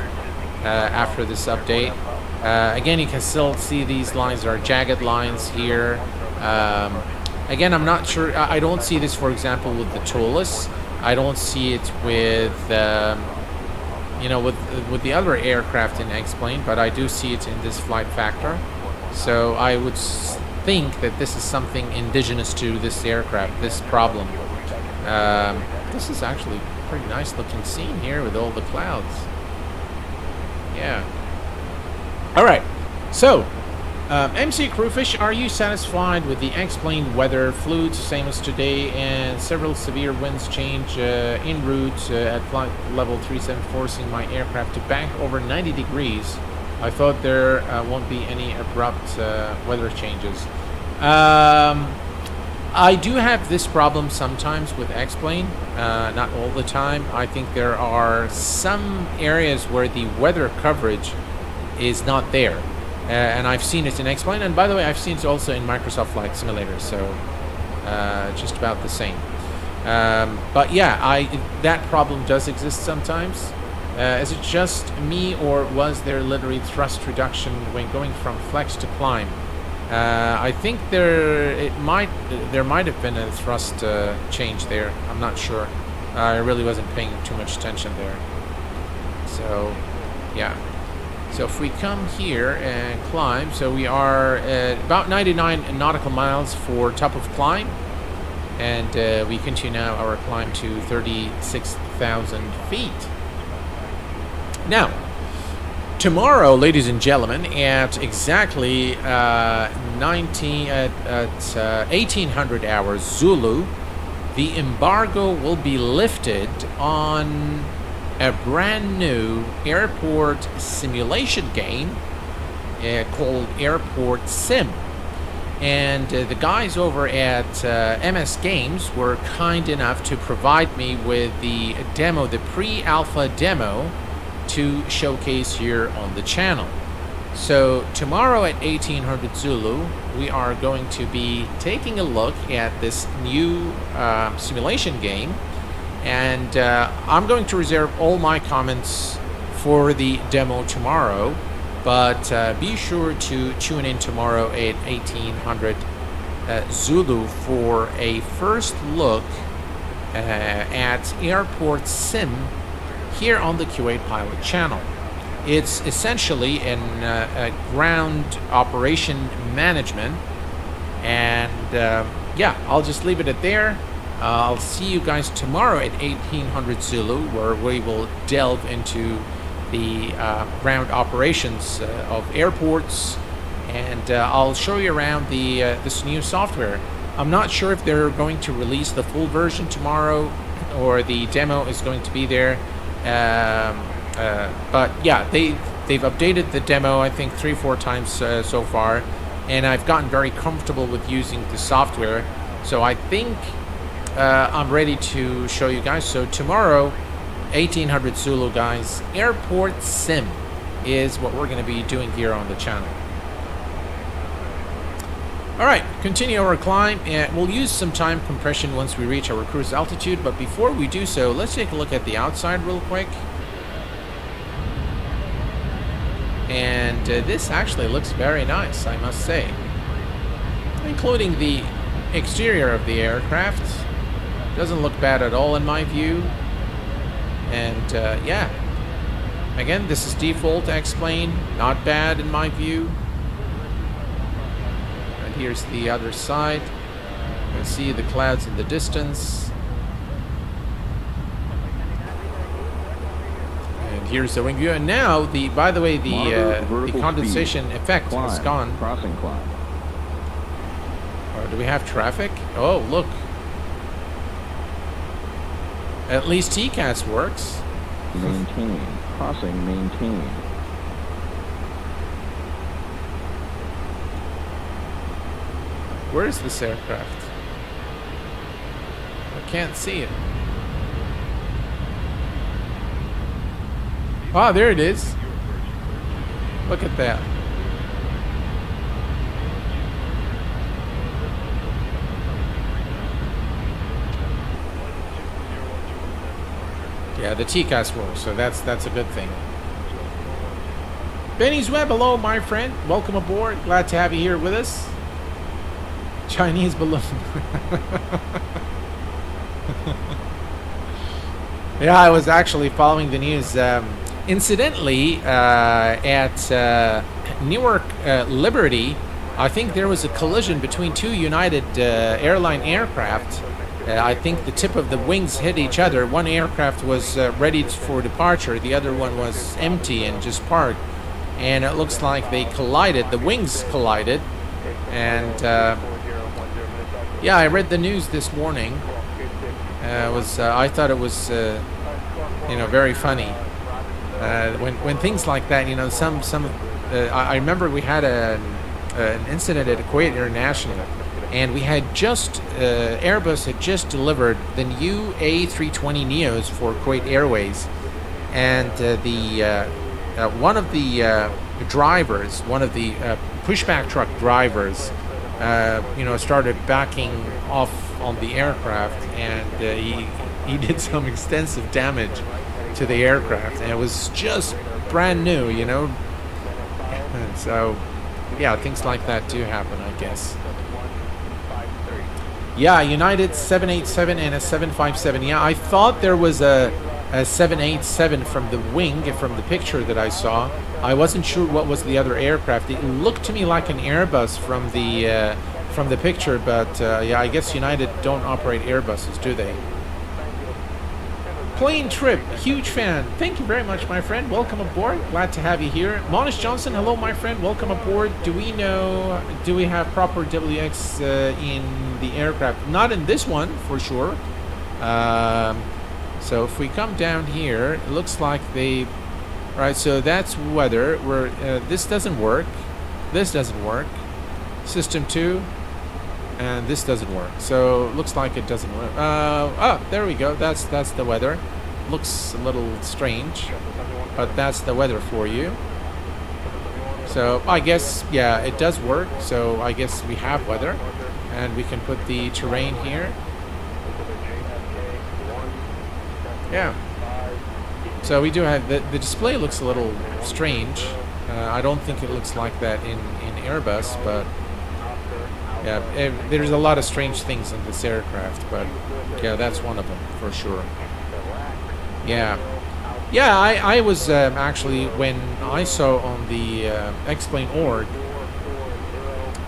after this update. Again, you can still see these lines are jagged lines here. Again, I'm not sure. I don't see this, for example, with the Takeoff. I don't see it with you know, with the other aircraft in X-Plane, but I do see it in this Flight Factor. So I would think that this is something indigenous to this aircraft, this problem. This is actually a pretty nice looking scene here with all the clouds. Yeah. Alright, so MC Crewfish, are you satisfied with the X-Plane weather? Flew same as today, and several severe winds change en route at flight level 37, forcing my aircraft to bank over 90 degrees. I thought there won't be any abrupt weather changes. I do have this problem sometimes with X-Plane, not all the time. I think there are some areas where the weather coverage is not there. And I've seen it in X-Plane, and by the way, I've seen it also in Microsoft Flight Simulator, so just about the same. But yeah, that problem does exist sometimes. Is it just me, or was there literally thrust reduction when going from flex to climb? I think there might have been a thrust change there. I'm not sure. I really wasn't paying too much attention there. So yeah. So if we come here and climb, so we are at about 99 nautical miles for top of climb, and we continue now our climb to 36,000 feet. Now, tomorrow, ladies and gentlemen, at exactly 1800 hours Zulu, the embargo will be lifted on a brand new airport simulation game called Airport Sim. And the guys over at MS Games were kind enough to provide me with the demo, the pre-alpha demo, to showcase here on the channel. So tomorrow at 1800 Zulu, we are going to be taking a look at this new simulation game, and I'm going to reserve all my comments for the demo tomorrow, but be sure to tune in tomorrow at 1800 Zulu for a first look at Airport Sim here on the Kuwait Pilot channel. It's essentially a ground operation management, and yeah, I'll just leave it at there. I'll see you guys tomorrow at 1800 Zulu, where we will delve into the ground operations of airports, and I'll show you around this new software. I'm not sure if they're going to release the full version tomorrow or the demo is going to be there. But yeah, they've updated the demo, I think 3-4 times so far, and I've gotten very comfortable with using the software. So I think I'm ready to show you guys. So tomorrow, 1800 Zulu, guys, Airport Sim is what we're going to be doing here on the channel. All right, continue our climb, and we'll use some time compression once we reach our cruise altitude. But before we do so, let's take a look at the outside real quick. And this actually looks very nice, I must say, including the exterior of the aircraft. Doesn't look bad at all in my view. And yeah, again, this is default X-plane, not bad in my view. And here's the other side. You can see the clouds in the distance. And here's the wing view. And now, by the way, the condensation effect has gone. Crossing climb. Do we have traffic? Oh, look. At least TCAS works. Maintain. Crossing maintain. Where is this aircraft? I can't see it. Ah, there it is. Look at that. Yeah, the TCAS works, so that's a good thing. Benny's Web, hello, my friend. Welcome aboard. Glad to have you here with us. Chinese balloon. Yeah, I was actually following the news. Incidentally, at Newark Liberty, I think there was a collision between two United airline aircraft. I think the tip of the wings hit each other. One aircraft was ready for departure. The other one was empty and just parked. And it looks like they collided. The wings collided. And yeah, I read the news this morning. I thought it was you know, very funny. When things like that, you know, I remember we had an incident at Kuwait International. And we had just, Airbus had just delivered the new A320 Neos for Kuwait Airways. And one of the drivers, one of the pushback truck drivers, you know, started backing off on the aircraft. And he did some extensive damage to the aircraft. And it was just brand new, you know. And so, yeah, things like that do happen, I guess. Yeah, United 787 and a 757. Yeah, I thought there was a 787 from the wing, from the picture that I saw. I wasn't sure what was the other aircraft. It looked to me like an Airbus from the picture, but yeah, I guess United don't operate Airbuses, do they? Plane Trip, huge fan. Thank you very much, my friend. Welcome aboard. Glad to have you here. Monish Johnson, hello, my friend. Welcome aboard. Do we have proper WX in the aircraft? Not in this one, for sure. So if we come down here, it looks like they... Right, so that's weather. This doesn't work. This doesn't work. System 2. And this doesn't work. So it looks like it doesn't work. Oh, there we go. That's the weather. Looks a little strange, but that's the weather for you. So I guess, yeah, it does work. So I guess we have weather, and we can put the terrain here. Yeah. So we do have, the display looks a little strange. I don't think it looks like that in Airbus, but yeah, there's a lot of strange things in this aircraft, but yeah, that's one of them for sure. Yeah. Yeah, I was actually, when I saw on the X-Plane org,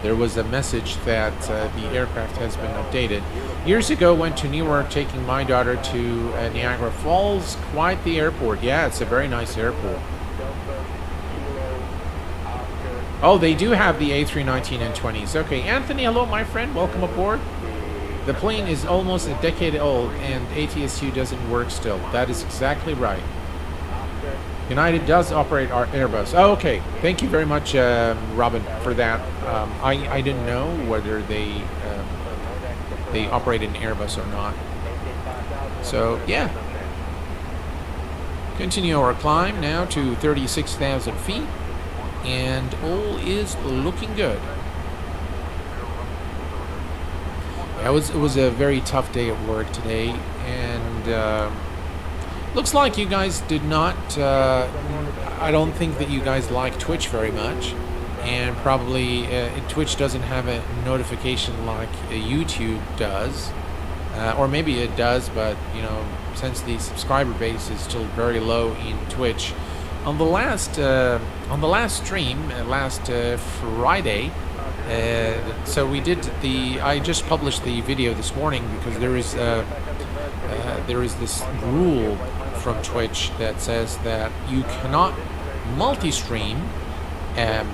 there was a message that the aircraft has been updated. Years ago, went to Newark taking my daughter to Niagara Falls. Quite the airport. Yeah, it's a very nice airport. Oh, they do have the A319 and 20s. Okay, Anthony, hello, my friend. Welcome aboard. The plane is almost a decade old, and ATSU doesn't work still. That is exactly right. United does operate our Airbus. Oh, okay. Thank you very much, Robin, for that. I didn't know whether they operate an Airbus or not. So, yeah. Continue our climb now to 36,000 feet, and all is looking good. It was a very tough day at work today, and looks like you guys did not, I don't think that you guys like Twitch very much, and probably Twitch doesn't have a notification like YouTube does, or maybe it does, but you know, since the subscriber base is still very low in Twitch, on the last stream, last Friday, so we did I just published the video this morning because there is this rule from Twitch that says that you cannot multi-stream,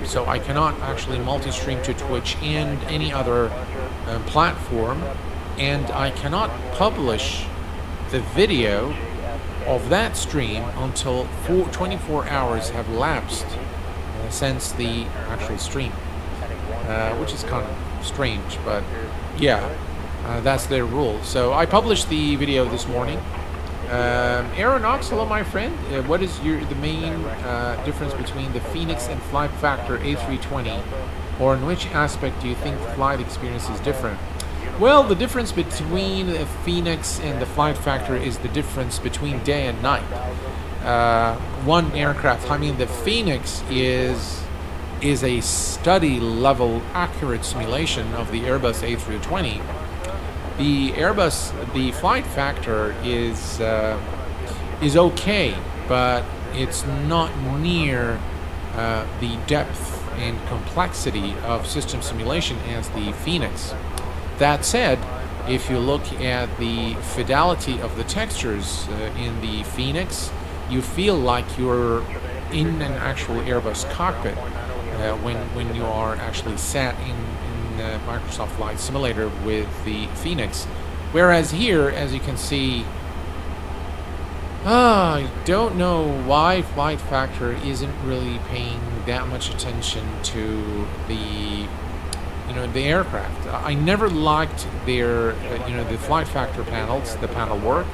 so I cannot actually multi-stream to Twitch and any other platform, and I cannot publish the video of that stream until 24 hours have lapsed since the actual stream, which is kind of strange, but yeah, that's their rule. So I published the video this morning. Aeronox, hello my friend. What is the main difference between the Phoenix and Flight Factor A320, or in which aspect do you think the flight experience is different? Well, the difference between the Phoenix and the Flight Factor is the difference between day and night. One aircraft, I mean the Phoenix is a study level accurate simulation of the Airbus A320. The Flight Factor is okay, but it's not near the depth and complexity of system simulation as the Phoenix. That said, if you look at the fidelity of the textures in the Phoenix, you feel like you're in an actual Airbus cockpit when you are actually sat in Microsoft Flight Simulator with the Phoenix. Whereas here, as you can see, I don't know why Flight Factor isn't really paying that much attention to the aircraft. I never liked their the Flight Factor panels, the panel work.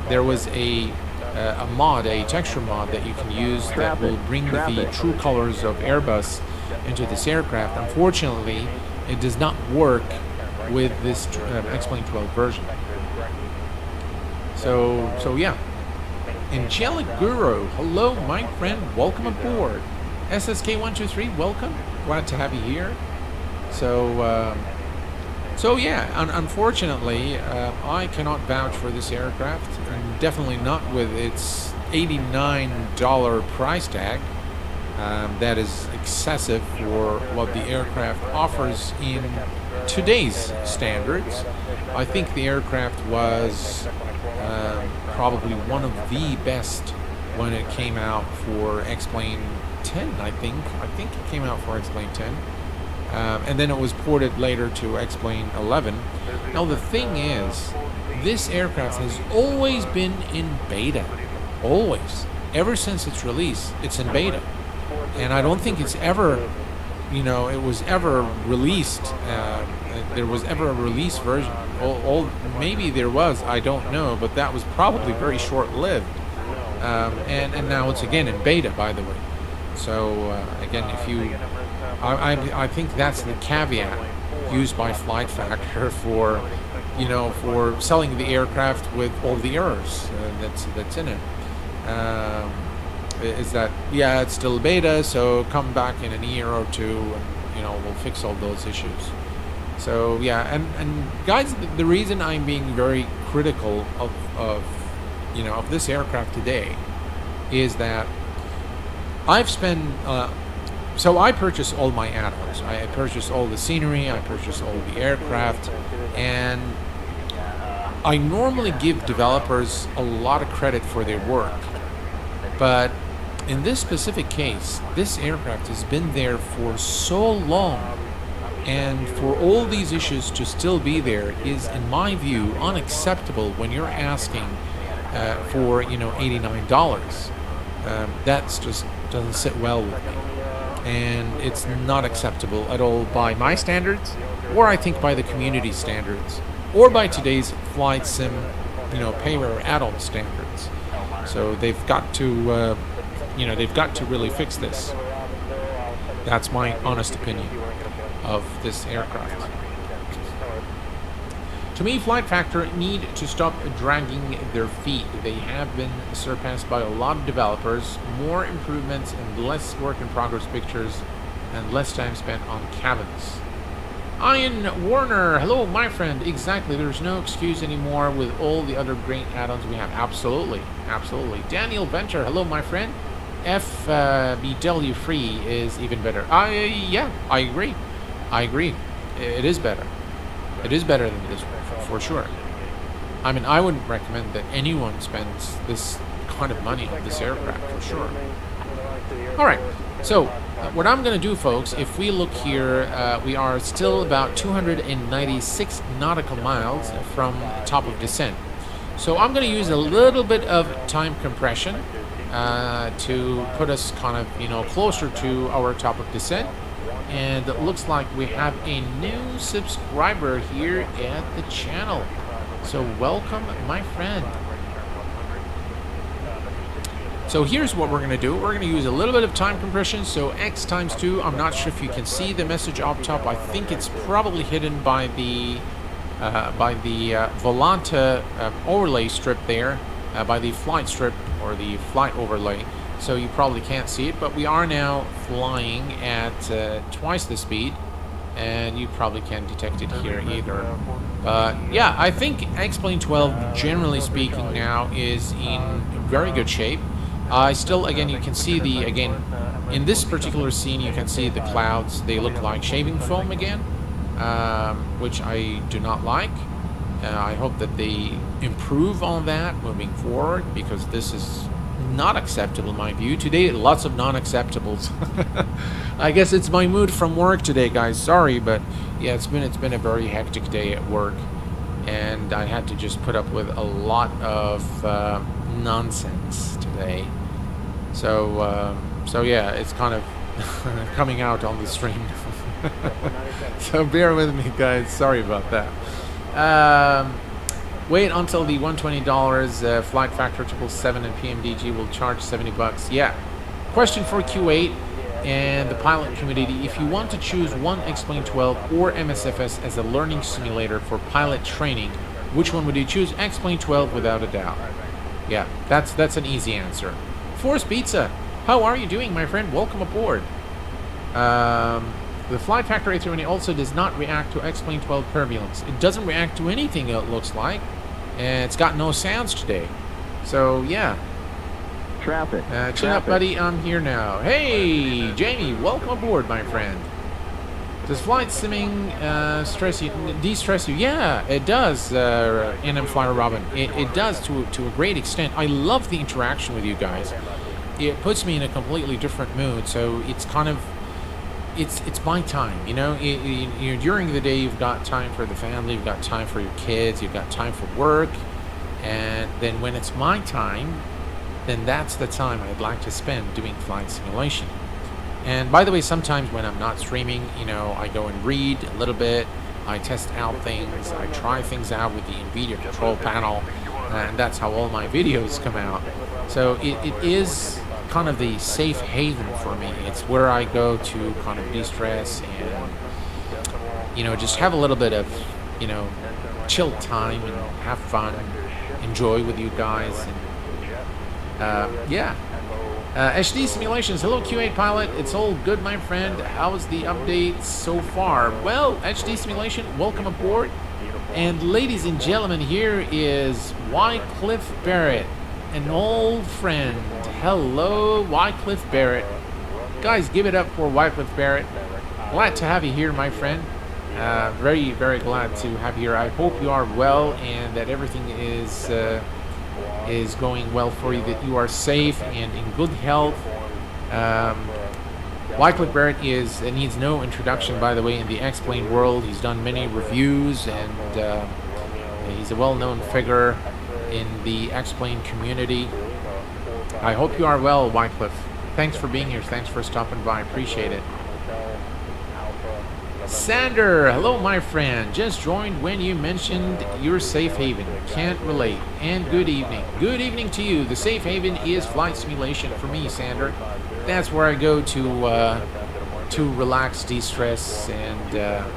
There was a mod, a texture mod that you can use that will bring the true colors of Airbus into this aircraft. Unfortunately, it does not work with this X-Plane 12 version. So yeah. Angelic Guru, hello my friend, welcome aboard. SSK123, welcome. Glad to have you here. So yeah, unfortunately, I cannot vouch for this aircraft, and definitely not with its $89 price tag. That is excessive for what the aircraft offers in today's standards. I think the aircraft was probably one of the best when it came out for X-Plane 10, I think it came out for X-Plane 10. And then it was ported later to X-Plane 11. Now the thing is, this aircraft has always been in beta. Always. Ever since its release, it's in beta. And I don't think it's ever, it was ever released. There was ever a release version. Maybe there was, I don't know, but that was probably very short-lived. And now it's again in beta, by the way. So again, if you, I think that's the caveat used by Flight Factor for, you know, for selling the aircraft with all the errors that's in it. Is that, yeah, it's still beta, so come back in a year or two, and you know, we'll fix all those issues. So yeah, and guys, the reason I'm being very critical of you know, of this aircraft today is that I've spent so I purchase all my add-ons. I purchase all the scenery, I purchase all the aircraft, and I normally give developers a lot of credit for their work. But in this specific case, this aircraft has been there for so long, and for all these issues to still be there is, in my view, unacceptable when you're asking for, you know, $89. That's just doesn't sit well with me, and it's not acceptable at all by my standards, or I think by the community standards, or by today's flight sim, you know, payware add-on standards. So they've got to, you know, they've got to really fix this. That's my honest opinion of this aircraft. To me, Flight Factor need to stop dragging their feet. They have been surpassed by a lot of developers. More improvements and less work in progress pictures and less time spent on cabins. Ian Warner, hello my friend. Exactly, there's no excuse anymore with all the other great add-ons we have. Absolutely, absolutely. Daniel Venture, hello my friend. FBW free is even better. Yeah, I agree. I agree. It is better. It is better than this one, for sure. I mean, I wouldn't recommend that anyone spends this kind of money on this aircraft, for sure. Alright, so what I'm going to do, folks, if we look here, we are still about 296 nautical miles from top of descent. So I'm going to use a little bit of time compression to put us kind of, you know, closer to our top of descent. And it looks like we have a new subscriber here at the channel. So welcome, my friend. So here's what we're going to do. We're going to use a little bit of time compression. So X times 2. I'm not sure if you can see the message up top. I think it's probably hidden by the Volanta overlay strip there, by the flight strip or the flight overlay. So you probably can't see it, but we are now flying at twice the speed, and you probably can't detect it here either. But yeah, I think X-Plane 12, generally speaking, now is in very good shape. Still, again, you can see the, again, in this particular scene, you can see the clouds. They look like shaving foam again, which I do not like. I hope that they improve on that moving forward, because this is not acceptable in my view. Today, lots of non-acceptables. I guess it's my mood from work today, guys. Sorry, but yeah, it's been a very hectic day at work, and I had to just put up with a lot of nonsense today. So so yeah, it's kind of coming out on the stream. So bear with me, guys. Sorry about that. Wait until the $120 Flight Factor 777 and PMDG will charge $70. Yeah. Question for Q8 and the pilot community: if you want to choose one X-Plane 12 or MSFS as a learning simulator for pilot training, which one would you choose? X-Plane 12 without a doubt. Yeah, that's an easy answer. Force Pizza, how are you doing, my friend? Welcome aboard. The Flight Factor A320 also does not react to X-Plane 12 turbulence. It doesn't react to anything, it looks like. And it's got no sounds today. So, yeah. Traffic. Chin up, buddy. I'm here now. Hey, Jamie, welcome aboard, my friend. Does flight simming de-stress you? Yeah, it does, NM Flyer Robin. It does to a great extent. I love the interaction with you guys. It puts me in a completely different mood, so it's kind of... It's my time, you know. During the day, you've got time for the family, you've got time for your kids, you've got time for work, and then when it's my time, then that's the time I'd like to spend doing flight simulation. And by the way, sometimes when I'm not streaming, you know, I go and read a little bit, I test out things, I try things out with the NVIDIA control panel, and that's how all my videos come out. So it is kind of the safe haven for me. It's where I go to kind of de-stress and, you know, just have a little bit of, you know, chill time and have fun, enjoy with you guys. And yeah. HD Simulations, hello Q8 pilot, it's all good my friend, how's the update so far? Well, HD Simulation, welcome aboard, and ladies and gentlemen, here is Wycliffe Barrett, an old friend. Hello Wycliffe Barrett. Guys, give it up for Wycliffe Barrett. Glad to have you here my friend, very glad to have you here. I hope you are well and that everything is going well for you, that you are safe and in good health. Wycliffe Barrett needs no introduction, by the way, in the X-Plane world. He's done many reviews, and he's a well-known figure in the X-Plane community. I hope you are well, Wycliffe. Thanks for being here. Thanks for stopping by. Appreciate it. Sander, hello my friend. Just joined when you mentioned your safe haven. Can't relate. And good evening. Good evening to you. The safe haven is flight simulation for me, Sander. That's where I go to relax, de-stress, and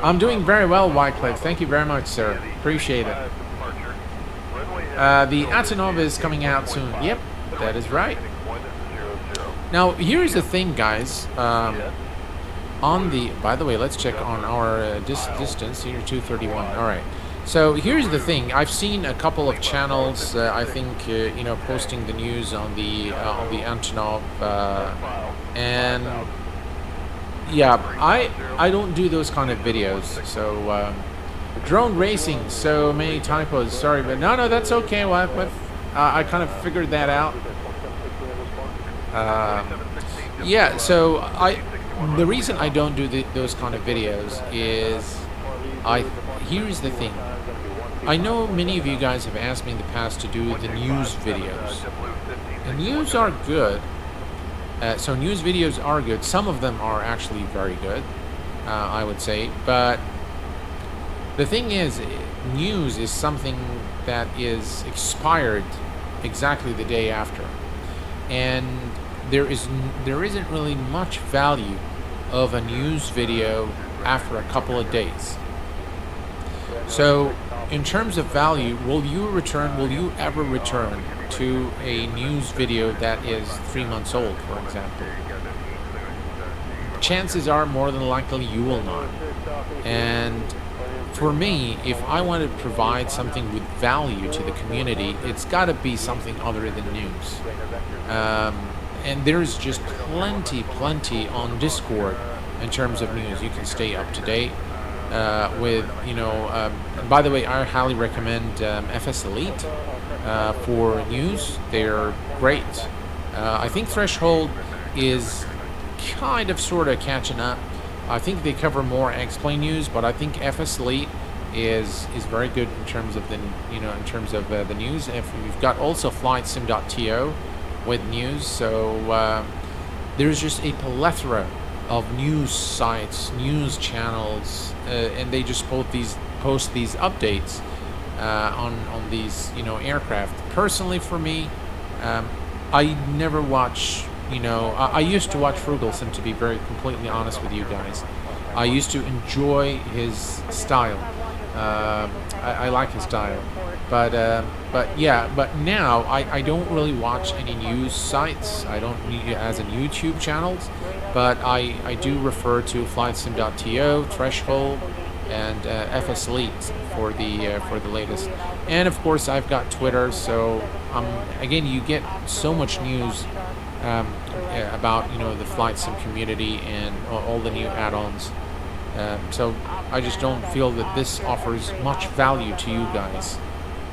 I'm doing very well, Wycliffe. Thank you very much, sir. Appreciate it. The Addons is coming out soon. Yep, that is right. Now, here's the thing, guys. By the way, let's check on our distance. Here, 231. All right. So here's the thing. I've seen a couple of channels. I think you know, posting the news on the Antonov, and yeah, I don't do those kind of videos. So drone racing. So many typos. Sorry, but no, that's okay. Well, I kind of figured that out. Yeah, so the reason I don't do those kind of videos is here's the thing. I know many of you guys have asked me in the past to do the news videos. And news are good. So news videos are good. Some of them are actually very good, I would say. But the thing is, news is something that is expired exactly the day after. And there isn't really much value of a news video after a couple of days. So in terms of value, will you ever return to a news video that is 3 months old, for example? Chances are more than likely you will not. And for me, if I want to provide something with value to the community, it's got to be something other than news. And there's just plenty on Discord in terms of news. You can stay up to date with, you know, and by the way, I highly recommend FS Elite for news. They're great. I think Threshold is kind of sort of catching up. I think they cover more X-Plane news, but I think FS Elite is very good in terms of the, you know, in terms of the news. If we've got also FlightSim.to with news, so there's just a plethora of news sites, news channels, and they just post these updates on these, you know, aircraft. Personally, for me, I never watch, you know, I used to watch Frugalson, to be very completely honest with you guys. I used to enjoy his style. I like his style, but now I don't really watch any news sites. I don't as in YouTube channels, but I do refer to FlightSim.to, Threshold, and FS Elite for the latest. And of course, I've got Twitter, so again, you get so much news about, you know, the flight sim community and all the new add-ons. So I just don't feel that this offers much value to you guys.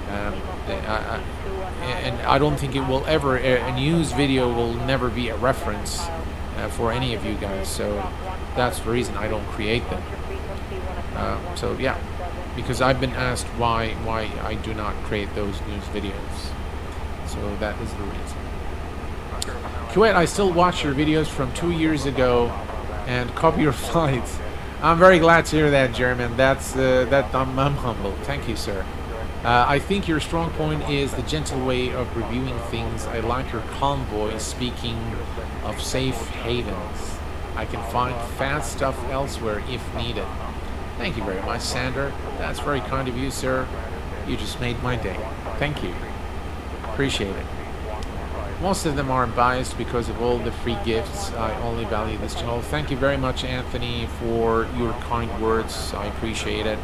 And I don't think it will ever, a news video will never be a reference for any of you guys. So that's the reason I don't create them. So yeah, because I've been asked why I do not create those news videos. So that is the reason. Kuwait, I still watch your videos from 2 years ago and copy your flights. I'm very glad to hear that, German. I'm humble. Thank you, sir. I think your strong point is the gentle way of reviewing things. I like your calm voice speaking of safe havens. I can find fast stuff elsewhere if needed. Thank you very much, Sander. That's very kind of you, sir. You just made my day. Thank you. Appreciate it. Most of them aren't biased because of all the free gifts. I only value this channel. Thank you very much, Anthony, for your kind words. I appreciate it.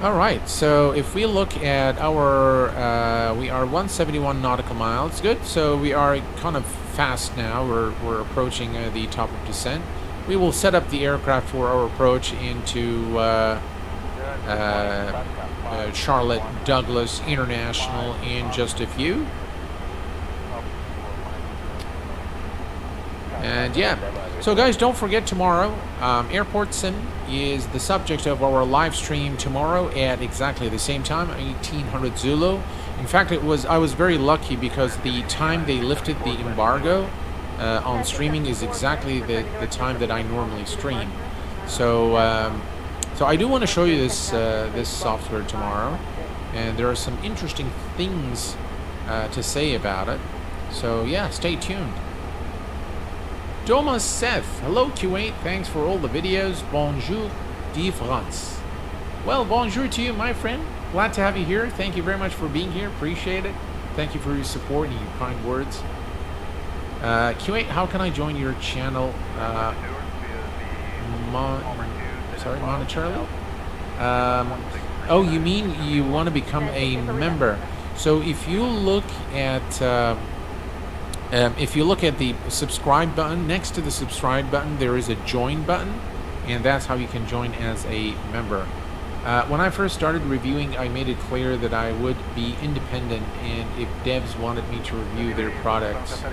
All right, so if we look at our, we are 171 nautical miles. Good. So we are kind of fast now. We're approaching the top of descent. We will set up the aircraft for our approach into Charlotte Douglas International in just a few. And yeah, so guys, don't forget tomorrow, Airport Sim is the subject of our live stream tomorrow at exactly the same time, 1800 Zulu. In fact, I was very lucky because the time they lifted the embargo on streaming is exactly the time that I normally stream. So so I do want to show you this this software tomorrow, and there are some interesting things to say about it. So yeah, stay tuned. Thomas Seth, hello Q8, thanks for all the videos. Bonjour de France. Well, bonjour to you, my friend. Glad to have you here. Thank you very much for being here. Appreciate it. Thank you for your support and your kind words. Q8, how can I join your channel? Sorry, Monticello? Oh, you mean you want to become a member? So if you look at the subscribe button, next to the subscribe button there is a join button, and that's how you can join as a member. When I first started reviewing, I made it clear that I would be independent, and if devs wanted me to review their products,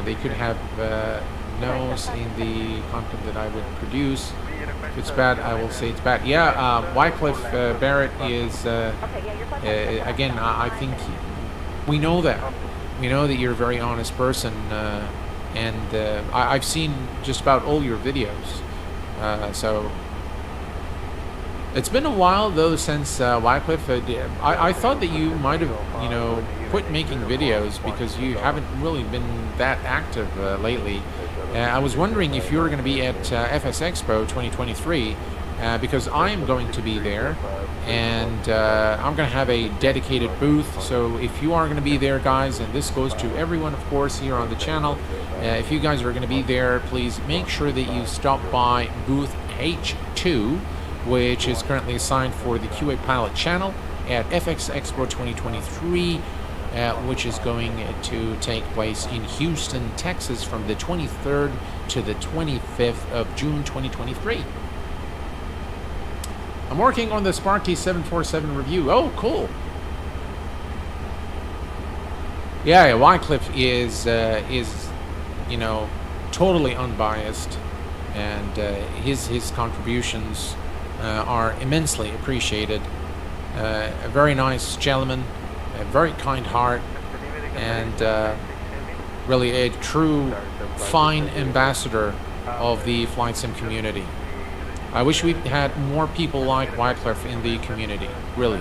they could have no's in the content that I would produce. If it's bad, I will say it's bad. Yeah, Wycliffe Barrett is, again, I think we know that. We know that you're a very honest person, and I've seen just about all your videos. So it's been a while though since Wycliffe. I thought that you might have, you know, quit making videos because you haven't really been that active lately. I was wondering if you were going to be at FS Expo 2023, because I am going to be there. And I'm going to have a dedicated booth, so if you are going to be there, guys, and this goes to everyone, of course, here on the channel, if you guys are going to be there, please make sure that you stop by booth H2, which is currently assigned for the QA Pilot channel at FX Expo 2023, which is going to take place in Houston, Texas from the 23rd to the 25th of June 2023. I'm working on the Sparky 747 review. Oh, cool. Yeah, Wycliffe is you know, totally unbiased, and his contributions are immensely appreciated. A very nice gentleman, a very kind heart, and really a true fine ambassador of the flight sim community. I wish we had more people like Wycliffe in the community, really.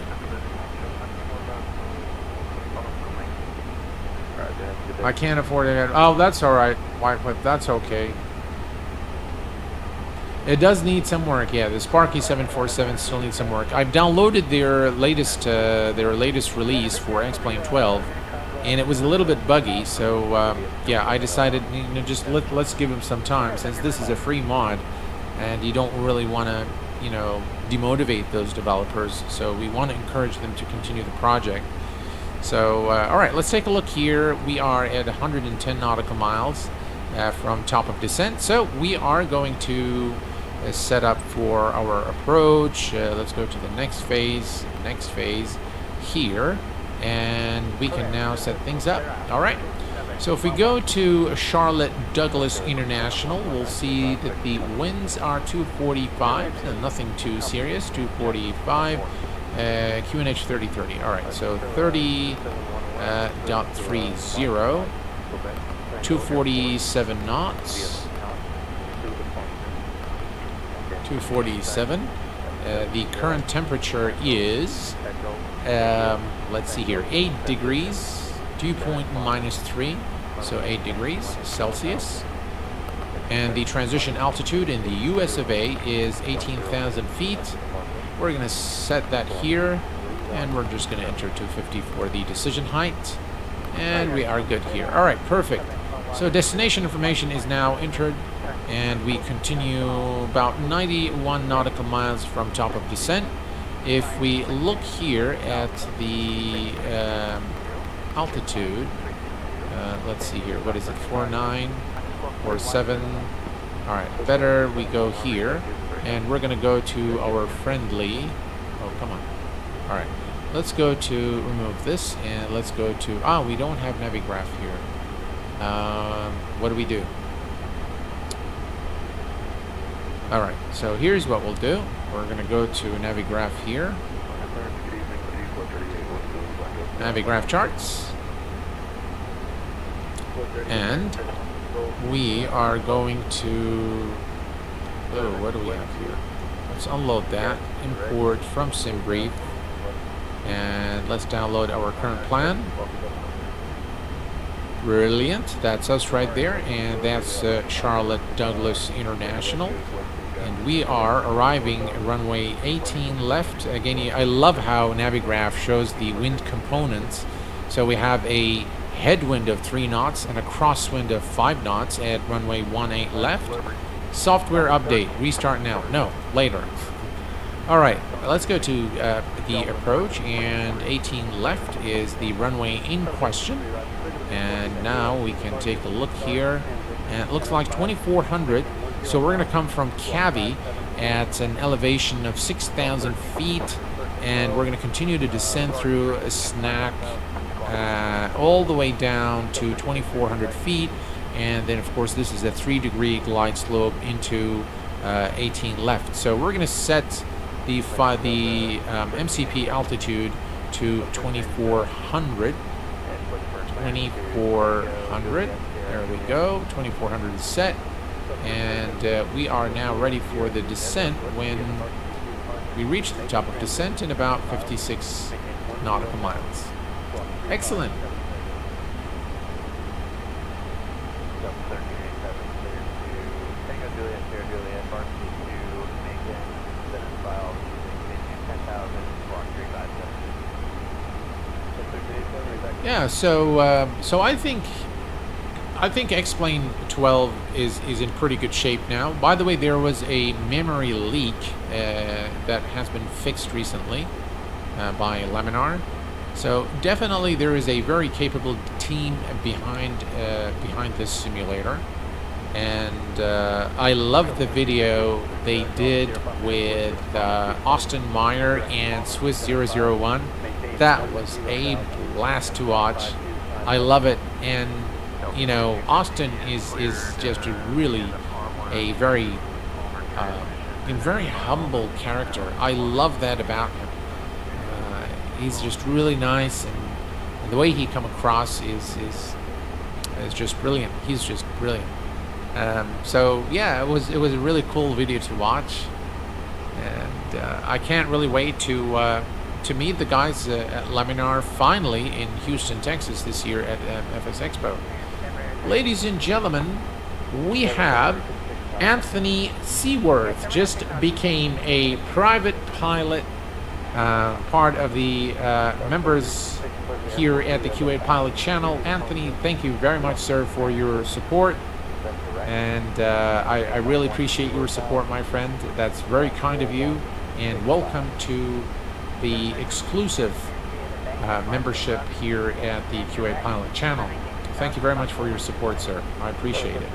I can't afford it. Oh, that's alright, Wycliffe, that's okay. It does need some work, yeah. The Sparky 747 still needs some work. I've downloaded their latest release for X-Plane 12, and it was a little bit buggy, so yeah, I decided, you know, just let's give them some time, since this is a free mod. And you don't really want to, you know, demotivate those developers. So we want to encourage them to continue the project. So, all right, let's take a look here. We are at 110 nautical miles from top of descent. So we are going to set up for our approach. Let's go to the next phase here. And we can now set things up. All right. So if we go to Charlotte Douglas International, we'll see that the winds are 245, so nothing too serious, 245, QNH 3030. All right, so 30.30, 247 knots. 247. The current temperature is, let's see here, 8 degrees, dew point -3, so 8 degrees Celsius. And the transition altitude in the US of A is 18,000 feet. We're going to set that here, and we're just going to enter 250 for the decision height. And we are good here. All right, perfect. So destination information is now entered, and we continue about 91 nautical miles from top of descent. If we look here at the altitude, let's see here, what is it, 49 or 7? All right, better we go here, and we're going to go to our friendly, oh, come on. All right, let's go to remove this, and let's go to, we don't have Navigraph here. What do we do? All right, so here's what we'll do. We're going to go to Navigraph here. Navigraph charts. And we are going to, oh, what do we have here? Let's unload that, import from SimBrief, and let's download our current plan. Brilliant, that's us right there, and that's Charlotte Douglas International. And we are arriving at runway 18 left. Again, I love how Navigraph shows the wind components. So we have a headwind of 3 knots and a crosswind of 5 knots at runway 18 left. Software update, restart now. No, later. All right, let's go to the approach, and 18 left is the runway in question. And now we can take a look here, and it looks like 2400. So we're going to come from Cavi at an elevation of 6,000 feet, and we're going to continue to descend through a snack all the way down to 2,400 feet, and then of course this is a 3-degree glide slope into 18 left. So we're going to set the MCP altitude to 2,400. 2,400. There we go. 2,400 is set. And we are now ready for the descent when we reach the top of descent in about 56 nautical miles. Excellent. Yeah, so I think X-Plane 12 is in pretty good shape now. By the way, there was a memory leak that has been fixed recently by Laminar. So definitely there is a very capable team behind this simulator, and I love the video they did with Austin Meyer and Swiss 001. That was a blast to watch. I love it, and you know, Austin is just really a very humble character. I love that about him. He's just really nice, and the way he come across is just brilliant. He's just brilliant. So yeah, it was a really cool video to watch, and I can't really wait to meet the guys at Laminar finally in Houston, Texas this year at FS Expo. Ladies and gentlemen, we have Anthony Seaworth, just became a private pilot, part of the members here at the Q8 Pilot channel. Anthony, thank you very much, sir, for your support, and I really appreciate your support, my friend. That's very kind of you, and welcome to the exclusive membership here at the Q8 Pilot channel. Thank you very much for your support, sir. I appreciate it.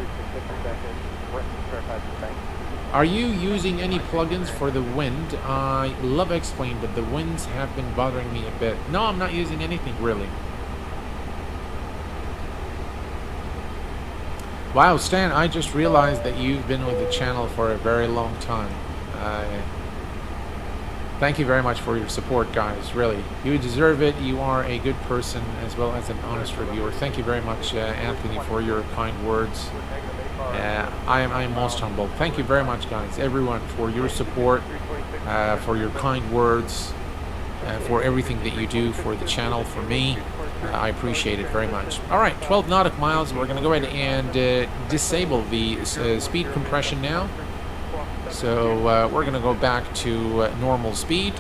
Are you using any plugins for the wind? I love X-Plane, but the winds have been bothering me a bit. No, I'm not using anything, really. Wow, Stan, I just realized that you've been with the channel for a very long time. Thank you very much for your support, guys. Really, you deserve it. You are a good person as well as an honest reviewer. Thank you very much, Anthony, for your kind words. I am most humbled. Thank you very much, guys, everyone, for your support, for your kind words, for everything that you do for the channel, for me. I appreciate it very much. All right, 12 nautical miles. We're going to go ahead and disable the speed compression now. So we're going to go back to normal speed,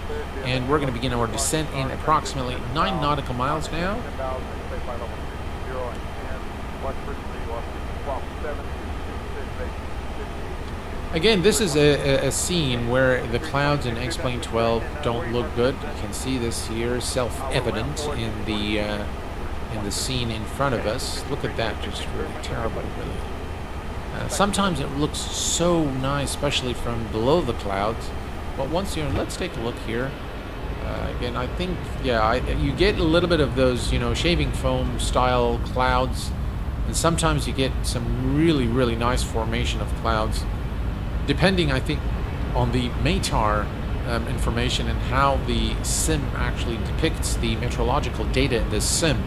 and we're going to begin our descent in approximately 9 nautical miles now. Again, this is a scene where the clouds in X-Plane 12 don't look good. You can see this here, self-evident in the scene in front of us. Look at that, just really terrible, really. Sometimes it looks so nice, especially from below the clouds. But once you're, let's take a look here. Again, I think, yeah, you get a little bit of those, you know, shaving foam style clouds, and sometimes you get some really, really nice formation of clouds, depending, I think, on the METAR information and how the sim actually depicts the meteorological data in this sim.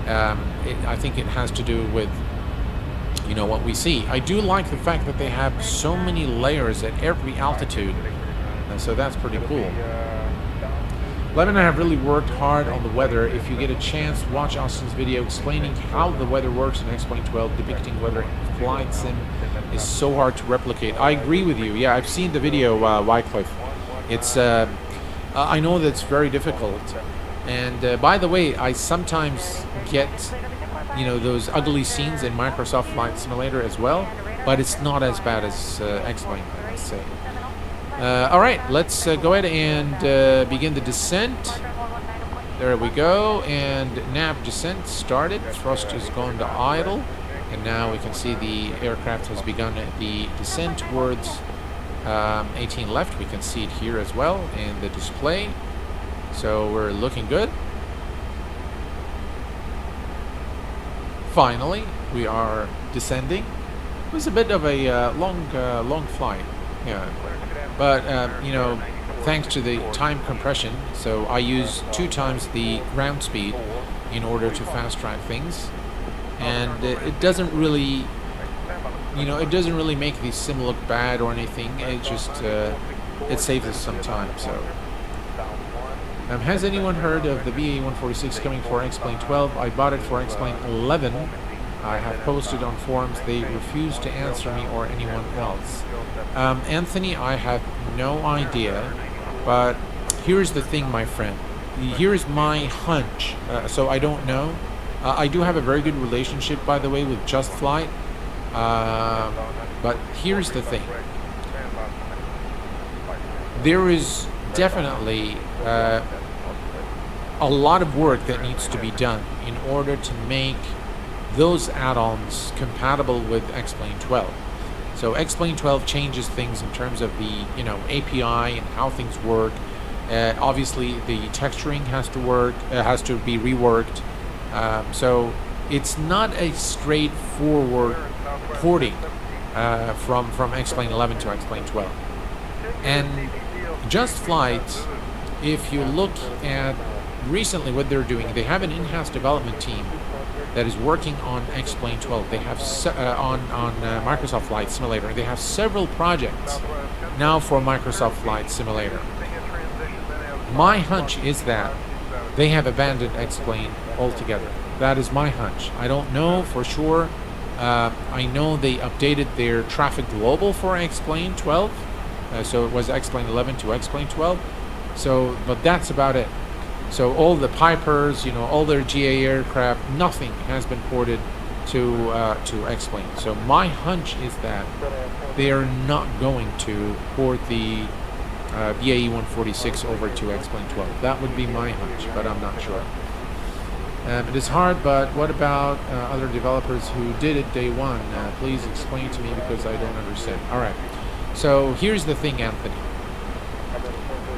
I think it has to do with, you know, what we see. I do like the fact that they have so many layers at every altitude, and so that's pretty cool. Levin and I have really worked hard on the weather. If you get a chance, watch Austin's video explaining how the weather works in X-Plane 12, depicting weather in flight sim is so hard to replicate. I agree with you. Yeah, I've seen the video, Wycliffe. It's, I know that's very difficult. And by the way, I sometimes get, you know, those ugly scenes in Microsoft Flight Simulator as well, but it's not as bad as X-Plane, I must say. All right, let's go ahead and begin the descent. There we go, and nav descent started. Thrust is going to idle, and now we can see the aircraft has begun the descent towards 18 left. We can see it here as well in the display. So we're looking good. Finally, we are descending. It was a bit of a long flight, yeah. But you know, thanks to the time compression, so I use 2 times the ground speed in order to fast track things, and it doesn't really, you know, it doesn't really make the sim look bad or anything. It just it saves us some time. So. Has anyone heard of the BA-146 coming for X-Plane 12? I bought it for X-Plane 11. I have posted on forums. They refuse to answer me or anyone else. Anthony, I have no idea. But here's the thing, my friend. Here's my hunch. So I don't know. I do have a very good relationship, by the way, with Just Flight. But here's the thing. There is definitely a lot of work that needs to be done in order to make those add-ons compatible with X-Plane 12. So X-Plane 12 changes things in terms of the, you know, API and how things work. Obviously, the texturing has to work, has to be reworked. So it's not a straightforward porting from X-Plane 11 to X-Plane 12. And Just Flight, if you look at recently what they're doing, they have an in-house development team that is working on X-Plane 12. They have on Microsoft Flight Simulator. They have several projects now for Microsoft Flight Simulator. My hunch is that they have abandoned X-Plane altogether. That is my hunch. I don't know for sure. I know they updated their traffic global for X-Plane 12. So it was X-Plane 11 to X-Plane 12. So, but that's about it. So all the Pipers, you know, all their GA aircraft, nothing has been ported to X-Plane. So my hunch is that they are not going to port the BAE 146 over to X-Plane 12. That would be my hunch, but I'm not sure. It is hard, but what about other developers who did it day one? Please explain to me because I don't understand. All right. So here's the thing, Anthony.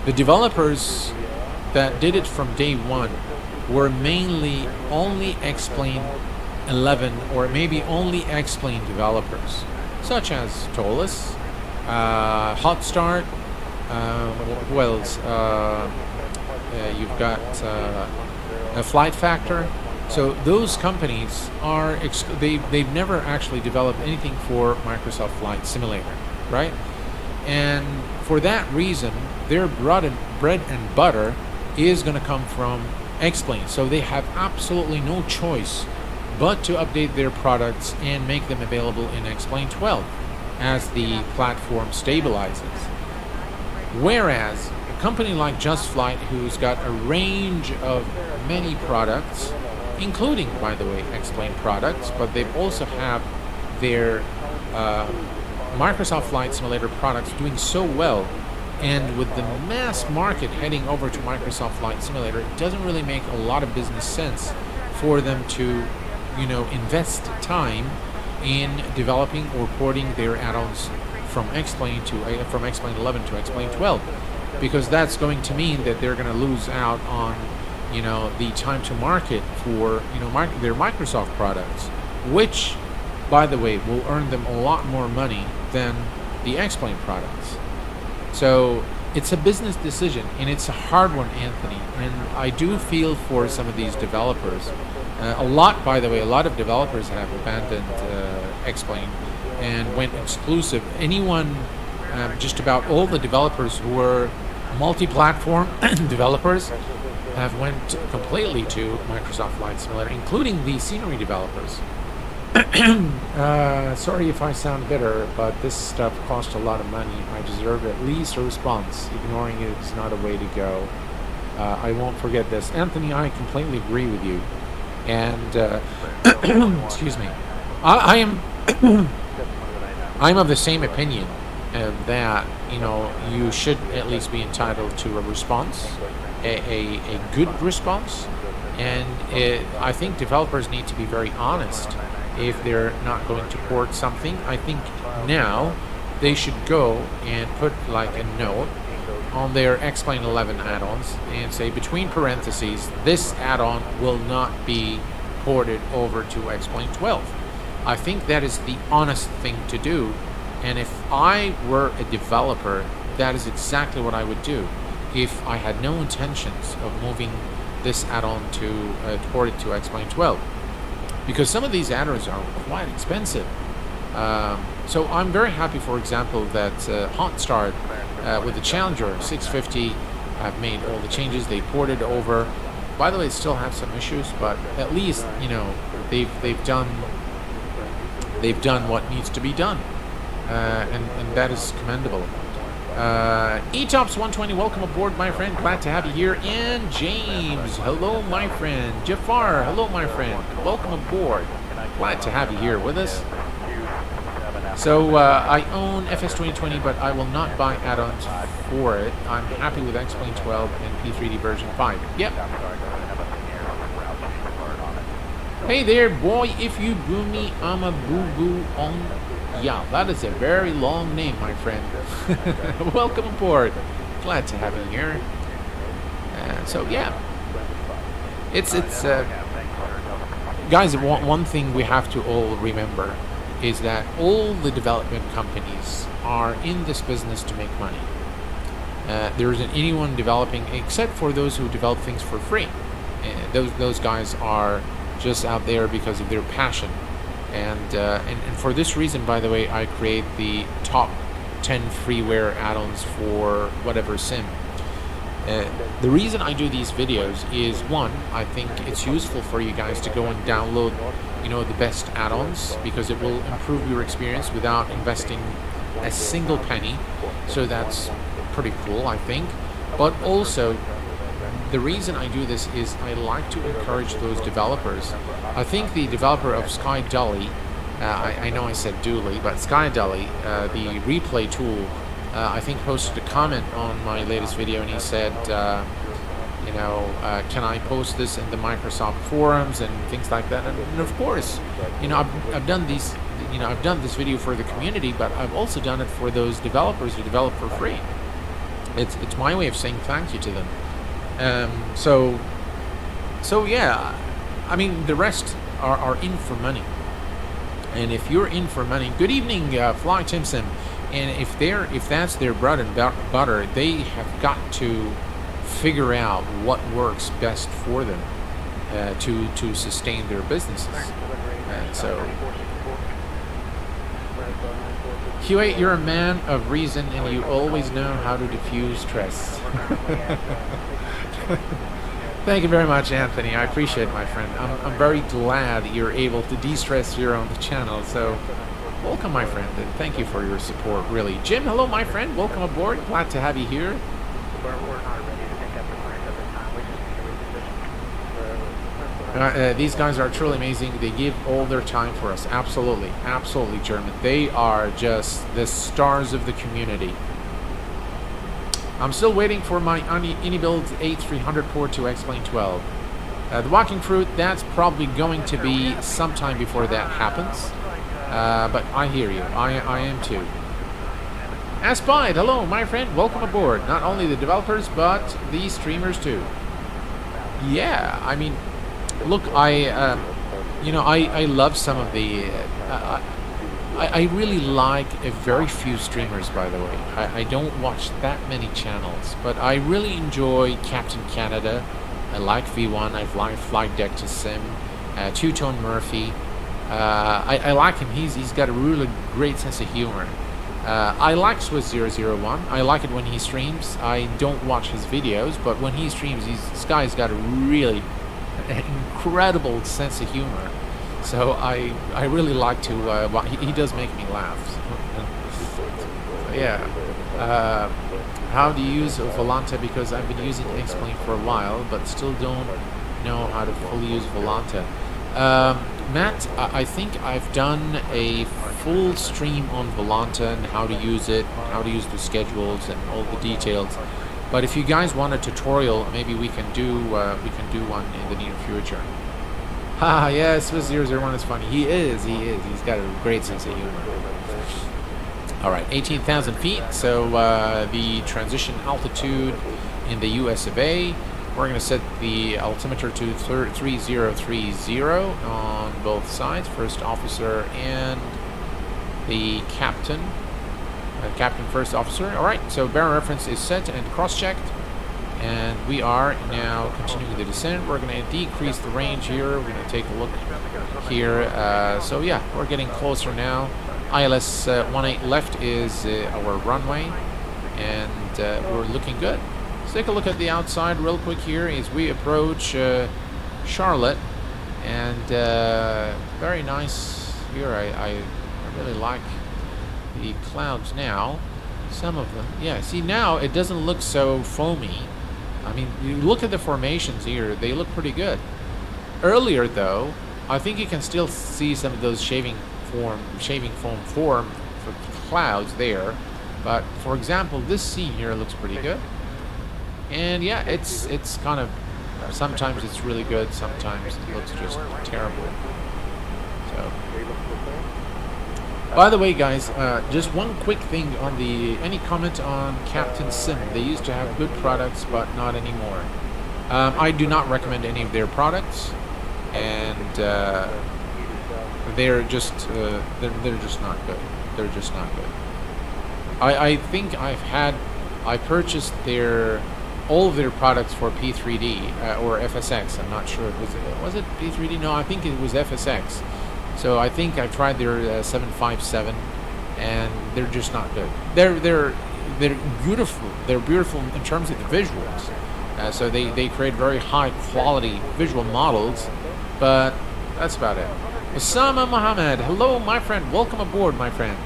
The developers that did it from day one were mainly only X-Plane 11 or maybe only X-Plane developers, such as Tolis, Hot Start, Who else? You've got a Flight Factor. So those companies are they've never actually developed anything for Microsoft Flight Simulator, right? And for that reason, their bread and butter is going to come from X-Plane. So they have absolutely no choice but to update their products and make them available in X-Plane 12 as the platform stabilizes. Whereas a company like Just Flight, who's got a range of many products, including, by the way, X-Plane products, but they also have their Microsoft Flight Simulator products doing so well, and with the mass market heading over to Microsoft Flight Simulator, it doesn't really make a lot of business sense for them to, invest time in developing or porting their add-ons from X-Plane 11 to X-Plane 12, because that's going to mean that they're going to lose out on the time to market for their Microsoft products, which, by the way, will earn them a lot more money than the X-Plane products. So it's a business decision, and it's a hard one, Anthony, and I do feel for some of these developers. A lot of developers have abandoned X-Plane and went exclusive. Just about all the developers who were multi-platform developers have went completely to Microsoft Flight Simulator, including the scenery developers. Sorry if I sound bitter, but this stuff costs a lot of money. I deserve at least a response. Ignoring it is not a way to go. I won't forget this. Anthony, I completely agree with you. And, excuse me. I'm of the same opinion that, you should at least be entitled to a response, a good response. And I think developers need to be very honest if they're not going to port something. I think now they should go and put like a note on their X-Plane 11 add-ons and say, between parentheses, this add-on will not be ported over to X-Plane 12. I think that is the honest thing to do, and if I were a developer, that is exactly what I would do if I had no intentions of moving this add-on to port it to X-Plane 12, because some of these add-ons are quite expensive. So I'm very happy, for example, that Hot Start with the Challenger 650 have made all the changes. They ported over. By the way, still have some issues, but at least they've done what needs to be done, and that is commendable. Etops 120, welcome aboard, my friend. Glad to have you here. And James, hello, my friend. Jafar, hello, my friend. Welcome aboard. Glad to have you here with us. So I own FS 2020, but I will not buy add-ons for it. I'm happy with X-Plane 12 and P3D version 5. Yep. Hey there, boy. If you boo me, I'm a boo-boo on. Yeah, that is a very long name, my friend. Welcome aboard. Glad to have you here. So yeah, it's guys. One thing we have to all remember is that all the development companies are in this business to make money. There isn't anyone developing except for those who develop things for free. Those guys are just out there because of their passion. And for this reason, by the way, I create the top 10 freeware add-ons for whatever sim. The reason I do these videos is, one, I think it's useful for you guys to go and download, the best add-ons, because it will improve your experience without investing a single penny. So that's pretty cool, I think. But also, the reason I do this is I like to encourage those developers. I think the developer of Sky Dolly, I know I said Dooley, but Sky Dolly, the replay tool, I think posted a comment on my latest video, and he said, can I post this in the Microsoft forums and things like that? And of course, I've done these, I've done this video for the community, but I've also done it for those developers who develop for free. It's my way of saying thank you to them. So yeah, I mean, the rest are in for money. And if you're in for money, good evening, Fly Timson. And if that's their bread and butter, they have got to figure out what works best for them to sustain their businesses. And so, Q8, you're a man of reason, and you always know how to diffuse stress. Thank you very much, Anthony. I appreciate it, my friend. I'm very glad you're able to de-stress here on the channel. So, welcome, my friend, and thank you for your support, really. Jim, hello, my friend. Welcome aboard. Glad to have you here. These guys are truly amazing. They give all their time for us. Absolutely. Absolutely, German. They are just the stars of the community. I'm still waiting for my Unibuild A300 port to X-Plane 12. The walking fruit, that's probably going to be sometime before that happens. But I hear you. I am too. Aspide, hello, my friend. Welcome aboard. Not only the developers, but the streamers too. Yeah, I mean, look, you know, I love some of the. I really like a very few streamers, by the way. I don't watch that many channels, but I really enjoy Captain Canada. I like V1. I've liked Flight Deck to Sim, Two-Tone Murphy. I like him. He's got a really great sense of humor. I like Swiss 001. I like it when he streams. I don't watch his videos, but when he streams, this guy's got a really incredible sense of humor. So I really like to he does make me laugh. So yeah. How do you use Volante? Because I've been using X-Plane for a while, but still don't know how to fully use Volante. Matt, I think I've done a full stream on Volante and how to use it, how to use the schedules and all the details. But if you guys want a tutorial, maybe we can do one in the near future. Haha, yeah, Swiss 001 is funny. He is. He's got a great sense of humor. All right, 18,000 feet. So the transition altitude in the US of A. We're going to set the altimeter to 3030 on both sides, first officer and the captain. Captain, first officer. All right, so bearing reference is set and cross-checked. And we are now continuing the descent. We're going to decrease the range here. We're going to take a look here. So yeah, we're getting closer now. ILS 18 left is our runway, and we're looking good. Let's take a look at the outside real quick here as we approach Charlotte, and very nice here. I really like the clouds now. Some of them, yeah. See, now it doesn't look so foamy. I mean, you look at the formations here; they look pretty good. Earlier, though, I think you can still see some of those shaving foam for clouds there. But for example, this scene here looks pretty good. And yeah, it's kind of, sometimes it's really good, sometimes it looks just terrible. So, by the way, guys, just one quick thing on any comment on Captain Sim. They used to have good products, but not anymore. I do not recommend any of their products, and they're just not good. They're just not good. I think I purchased all of their products for P3D or FSX. I'm not sure. Was it P3D? No, I think it was FSX. So I think I tried their 757, and they're just not good. They're beautiful. They're beautiful in terms of the visuals. So they create very high quality visual models, but that's about it. Osama Mohammed, hello, my friend. Welcome aboard, my friend.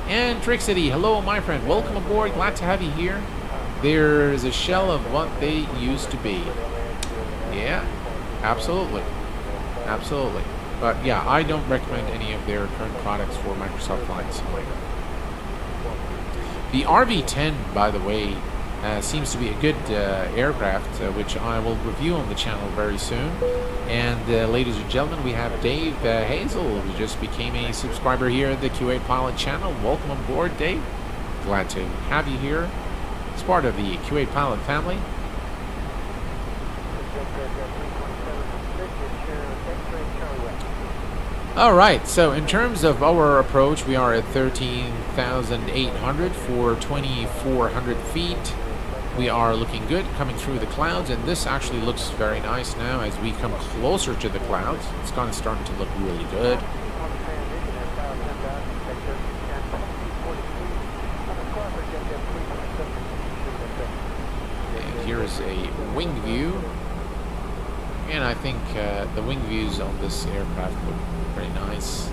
And Trick City, hello, my friend. Welcome aboard. Glad to have you here. There's a shell of what they used to be. Yeah, absolutely. Absolutely. But yeah, I don't recommend any of their current products for Microsoft Flight Simulator. The RV-10, by the way, seems to be a good aircraft, which I will review on the channel very soon. And ladies and gentlemen, we have Dave Hazel, who just became a subscriber here at the Q8 Pilot channel. Welcome aboard, Dave. Glad to have you here as part of the Q8 Pilot family. All right, so in terms of our approach, we are at 13,800 for 2,400 feet. We are looking good coming through the clouds, and this actually looks very nice now as we come closer to the clouds. It's kind of starting to look really good. And here's a wing view. And I think the wing views on this aircraft look pretty nice.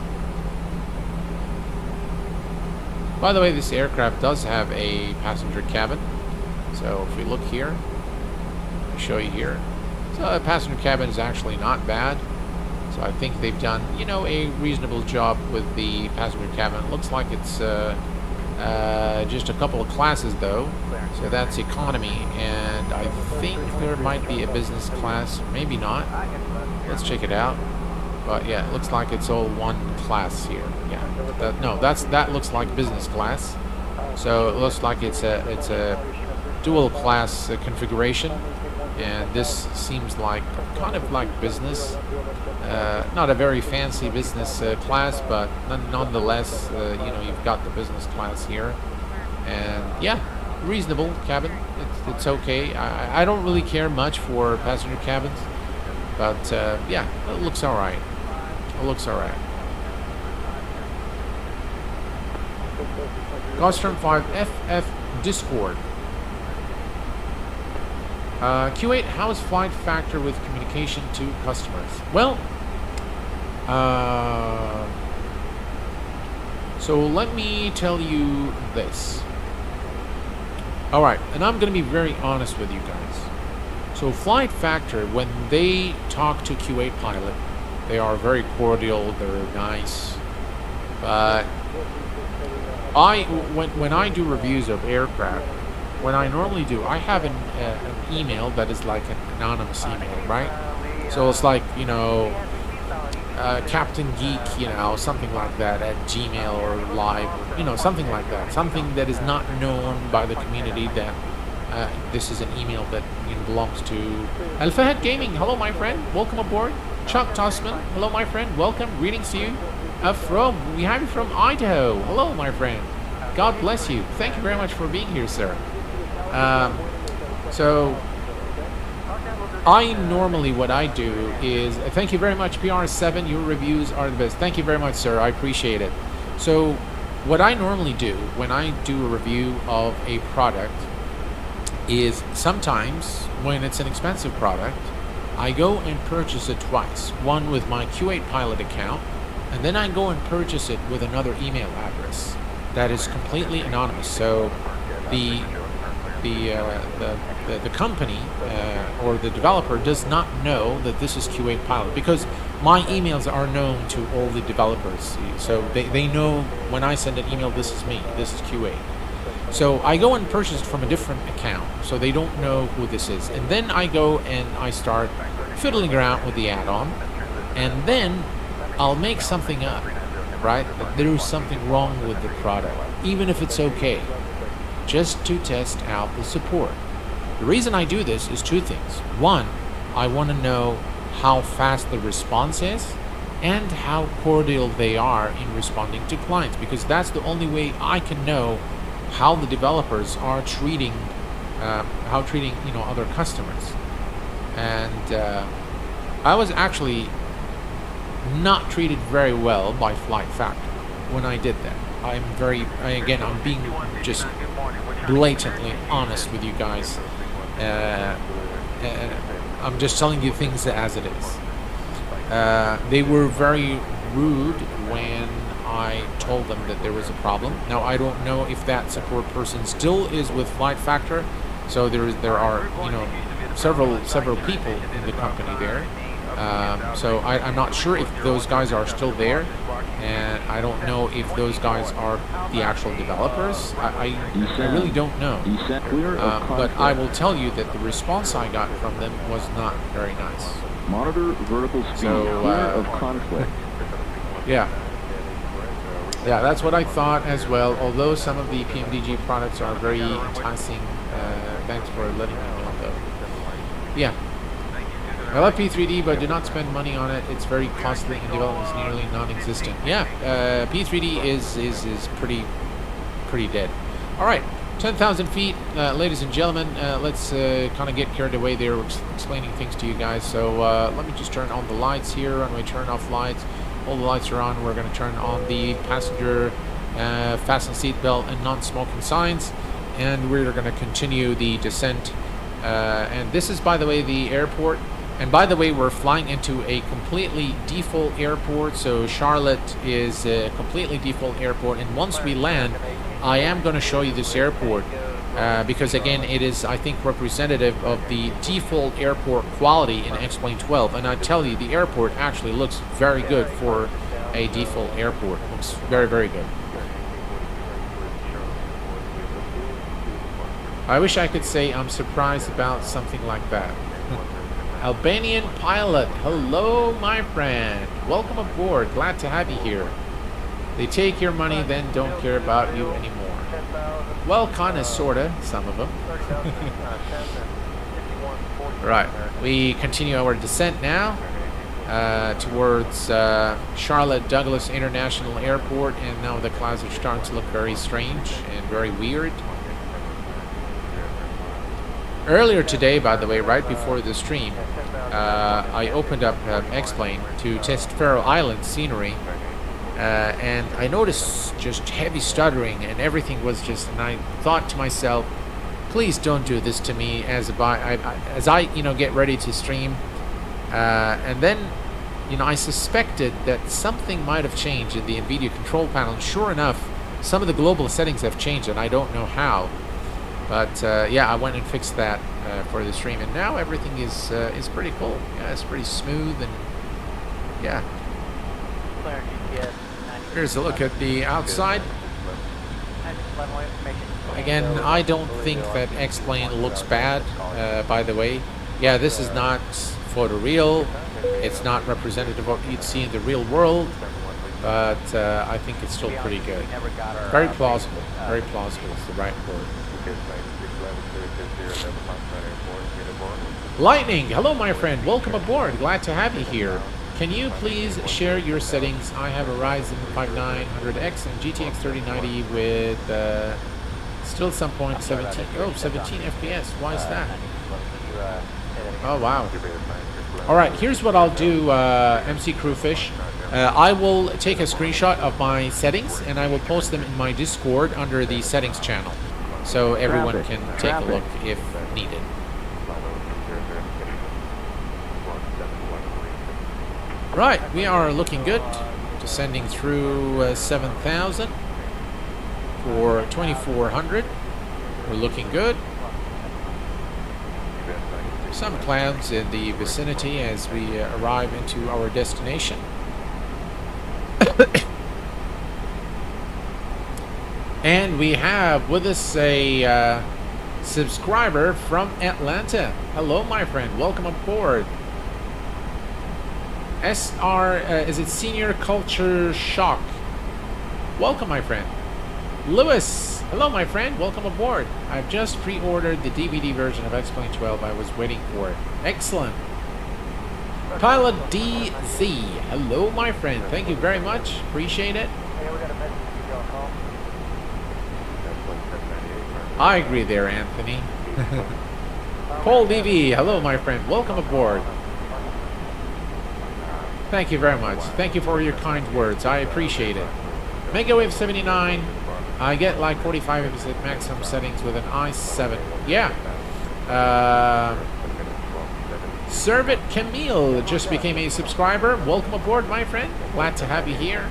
By the way, this aircraft does have a passenger cabin. So if we look here, I'll show you here. So the passenger cabin is actually not bad. So I think they've done, you know, a reasonable job with the passenger cabin. It looks like it's just a couple of classes though. So that's economy, and I think there might be a business class, maybe not. Let's check it out. But yeah, it looks like it's all one class here. Yeah, that looks like business class. So it looks like it's a dual class configuration, and this seems like kind of like business. Not a very fancy business class, but nonetheless, you know, you've got the business class here, and yeah, reasonable cabin. It's okay. I don't really care much for passenger cabins, but yeah, it looks all right. It looks all right. Gostrom 5 FF Discord. Q8, how is Flight Factor with communication to customers? Well, so let me tell you this. Alright, and I'm going to be very honest with you guys. So Flight Factor, when they talk to Q8 pilot, they are very cordial, they're nice. But when I do reviews of aircraft, what I normally do, I have an email that is like an anonymous email, right? So it's like, you know, Captain Geek, you know, something like that at Gmail or Live, you know, something like that. Something that is not known by the community that this is an email that, you know, belongs to Alphahead Gaming. Hello, my friend. Welcome aboard. Chuck Tossman. Hello, my friend. Welcome. Greetings to you. We have you from Idaho. Hello, my friend. God bless you. Thank you very much for being here, sir. So I normally, what I do is, thank you very much, PR7, your reviews are the best. Thank you very much, sir, I appreciate it. So what I normally do when I do a review of a product is sometimes when it's an expensive product, I go and purchase it twice. One with my Q8 pilot account, and then I go and purchase it with another email address that is completely anonymous. So the company or the developer does not know that this is Q8 pilot, because my emails are known to all the developers. So they know when I send an email, this is me, this is Q8. So I go and purchase it from a different account, so they don't know who this is. And then I go and I start fiddling around with the add-on, and then I'll make something up, right? That there is something wrong with the product, even if it's okay, just to test out the support. The reason I do this is two things. One, I want to know how fast the response is and how cordial they are in responding to clients, because that's the only way I can know how the developers are treating you know, other customers. And I was actually not treated very well by Flight Factor when I did that. I'm being just blatantly honest with you guys. I'm just telling you things as it is. They were very rude when I told them that there was a problem. Now I don't know if that support person still is with Flight Factor. So there are, you know, several people in the company there. So I'm not sure if those guys are still there, and I don't know if those guys are the actual developers. I really don't know. But I will tell you that the response I got from them was not very nice. Monitor vertical speed, So, clear of conflict. Yeah, that's what I thought as well. Although some of the PMDG products are very enticing. Thanks for letting me know, though. Yeah. I love P3D, but do not spend money on it. It's very costly and development is nearly non-existent. Yeah, P3D is pretty dead. All right, 10,000 feet, ladies and gentlemen. Let's kind of get carried away there, explaining things to you guys. So let me just turn on the lights here. Runway turn off lights. All the lights are on. We're going to turn on the passenger fasten seatbelt and non-smoking signs, and we're going to continue the descent. And this is, by the way, the airport. And by the way, we're flying into a completely default airport. So Charlotte is a completely default airport. And once we land, I am going to show you this airport because, again, it is, I think, representative of the default airport quality in X-Plane 12. And I tell you, the airport actually looks very good for a default airport. Looks very, very good. I wish I could say I'm surprised about something like that. Albanian pilot, hello my friend. Welcome aboard, glad to have you here. They take your money, then don't care about you anymore. Well, kinda, sorta, some of them. Right, we continue our descent now towards Charlotte Douglas International Airport, and now the clouds are starting to look very strange and very weird. Earlier today, by the way, right before the stream, I opened up X-Plane to test Faroe Island scenery, and I noticed just heavy stuttering and everything was just, and I thought to myself, please don't do this to me as I get ready to stream. And then, I suspected that something might have changed in the NVIDIA control panel, and sure enough, some of the global settings have changed, and I don't know how. But yeah, I went and fixed that for the stream, and now everything is pretty cool. Yeah, it's pretty smooth, and yeah. Here's a look at the outside. Again, I don't think that X-Plane looks bad. By the way, yeah, this is not photoreal. It's not representative of what you'd see in the real world, but I think it's still pretty good. Very plausible. Very plausible is the right word. Lightning, hello my friend, welcome aboard, glad to have you here. Can you please share your settings? I have a Ryzen 5900X and GTX 3090 with still some point 17 FPS. Why is that? Oh wow. Alright, here's what I'll do, MC Crewfish. I will take a screenshot of my settings and I will post them in my Discord under the settings channel, so everyone can take a look if needed. Right, we are looking good. Descending through 7,000 for 2,400. We're looking good. Some clouds in the vicinity as we arrive into our destination. And we have with us a subscriber from Atlanta. Hello, my friend. Welcome aboard. Is it Senior Culture Shock? Welcome, my friend. Lewis. Hello, my friend. Welcome aboard. I've just pre-ordered the DVD version of X-Plane 12. I was waiting for it. Excellent. Pilot DZ. Hello, my friend. Thank you very much. Appreciate it. I agree there, Anthony. Paul DV. Hello, my friend. Welcome aboard. Thank you very much. Thank you for your kind words. I appreciate it. Megawave 79. I get like 45 if it's at maximum settings with an i7. Yeah. Servant Camille just became a subscriber. Welcome aboard, my friend. Glad to have you here.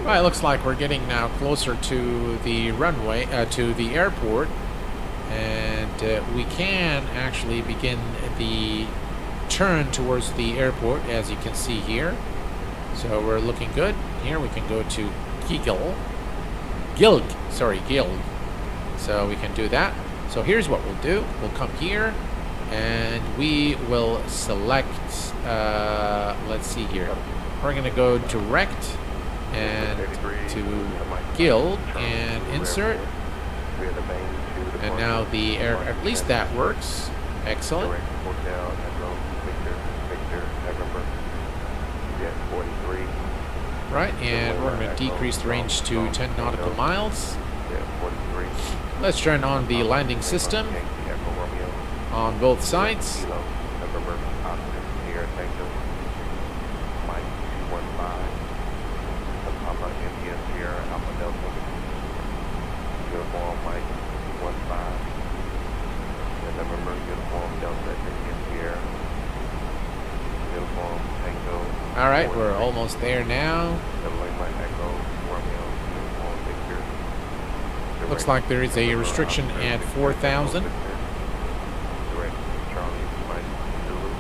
Well, it looks like we're getting now closer to the runway, to the airport, and we can actually begin the turn towards the airport, as you can see here. So we're looking good. Here we can go to Guild. So we can do that. So here's what we'll do. We'll come here and we will select, let's see here. We're going to go direct and to Guild and insert. And now the air, at least that works. Excellent. Hotel, Echo, Victor, November. Jet 43. Right, and we're going to decrease the range to 10 nautical miles. Jet 43. Let's turn on the landing system Echo Romeo. on both sides. Kilo, November, Oscar, Sierra Tango. Mike 215. Papa, India, Sierra, Alpha Delta. Uniform Mike 215. November, Uniform Delta, India, Sierra. Uniform Tango. All right, we're almost there now. Lima, Echo, Romeo, Uniform Victor. Looks like there is a restriction at 4,000. Direct Charlie, Mike, Zulu.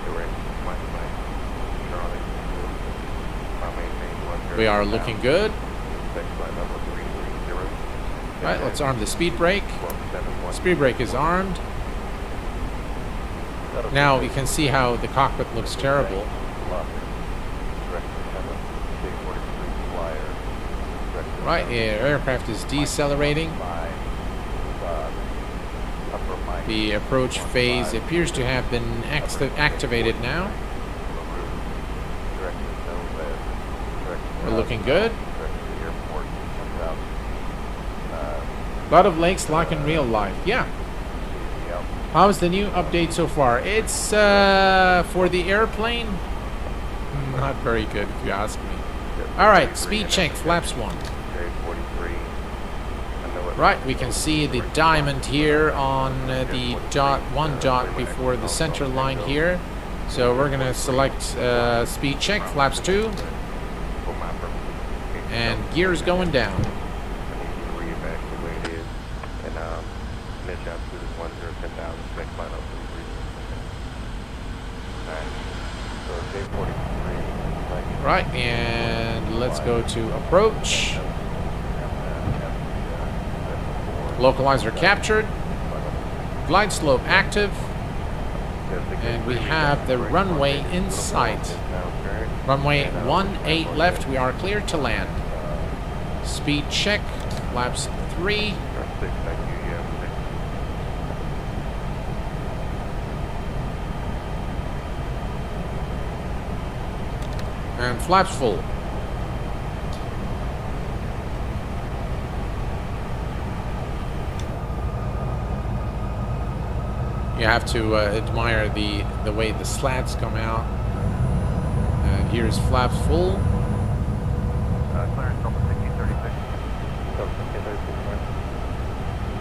Direct Mike, Charlie, Zulu. We are looking good. Flight level 330. All right, let's arm the speed brake. Speed brake is armed. Now you can see how the cockpit looks terrible. Right, yeah, aircraft is decelerating. The approach phase appears to have been activated now. We're looking good. A lot of lakes like in real life. Yeah. How's the new update so far? It's for the airplane. Not very good, if you ask me. All right, speed check, flaps 1. Right, we can see the diamond here on the dot, one dot before the center line here. So we're gonna select speed check, flaps 2, and gears going down. Right, and let's go to approach. Localizer captured. Glide slope active. And we have the runway in sight. Runway 18 left. We are clear to land. Speed check. Flaps 3. And flaps full. You have to admire the way the slats come out. And here's flaps full. Clearance Delta 1636.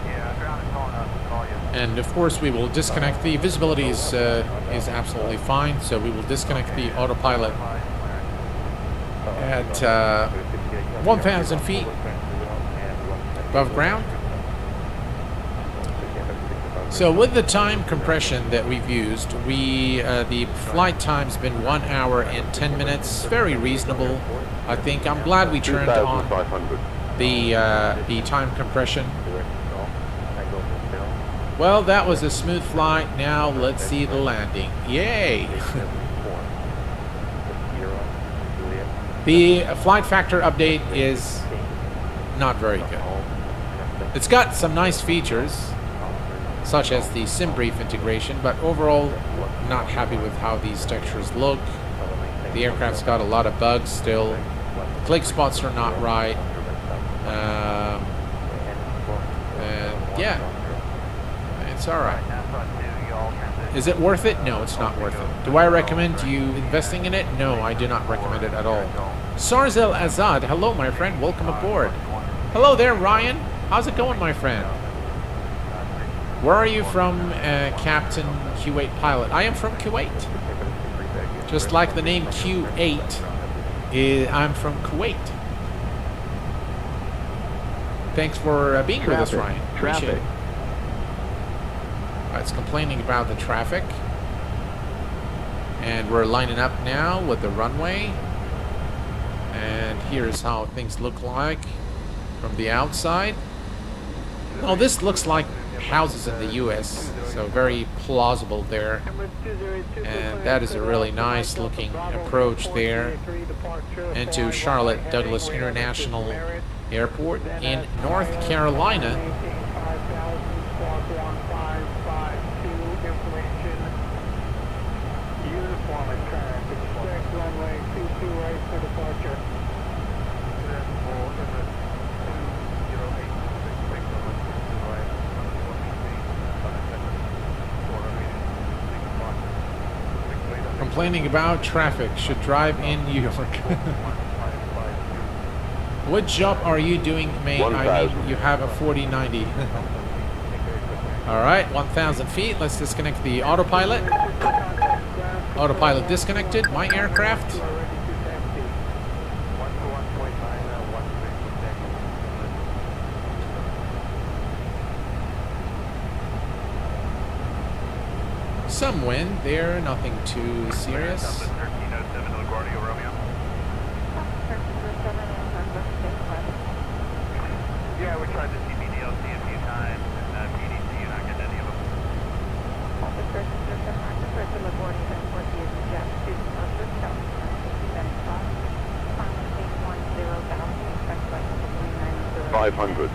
Yeah, ground is calling us to call you. And of course we will disconnect. The visibility is absolutely fine, so we will disconnect the autopilot at 1,000 feet above ground. So with the time compression that we've used, the flight time's been 1 hour and 10 minutes. Very reasonable, I think. I'm glad we turned on the time compression. Well, that was a smooth flight. Now let's see the landing. Yay! The flight factor update is not very good. It's got some nice features, such as the SimBrief integration, but overall not happy with how these textures look. The aircraft's got a lot of bugs still. Click spots are not right. And yeah, it's alright. Is it worth it? No, it's not worth it. Do I recommend you investing in it? No, I do not recommend it at all. Sarzel Azad, hello my friend, welcome aboard. Hello there Ryan, how's it going my friend? Where are you from, Captain Kuwait pilot? I am from Kuwait. Just like the name Q8, I'm from Kuwait. Thanks for being with us, Ryan. Appreciate it. It's complaining about the traffic. And we're lining up now with the runway. And here's how things look like from the outside. Well, this looks like houses in the US, so very plausible there. And that is a really nice looking approach there into Charlotte Douglas International Airport in North Carolina. runway 22 right for departure. Complaining about traffic. Should drive in New York. What job are you doing, mate? I mean, you have a 4090. Alright, 1,000 feet. Let's disconnect the autopilot. Autopilot disconnected. My aircraft. Some wind there, nothing too serious. Yeah, we tried the CBDLC a few times, and PDC, you're not getting any of them. $500.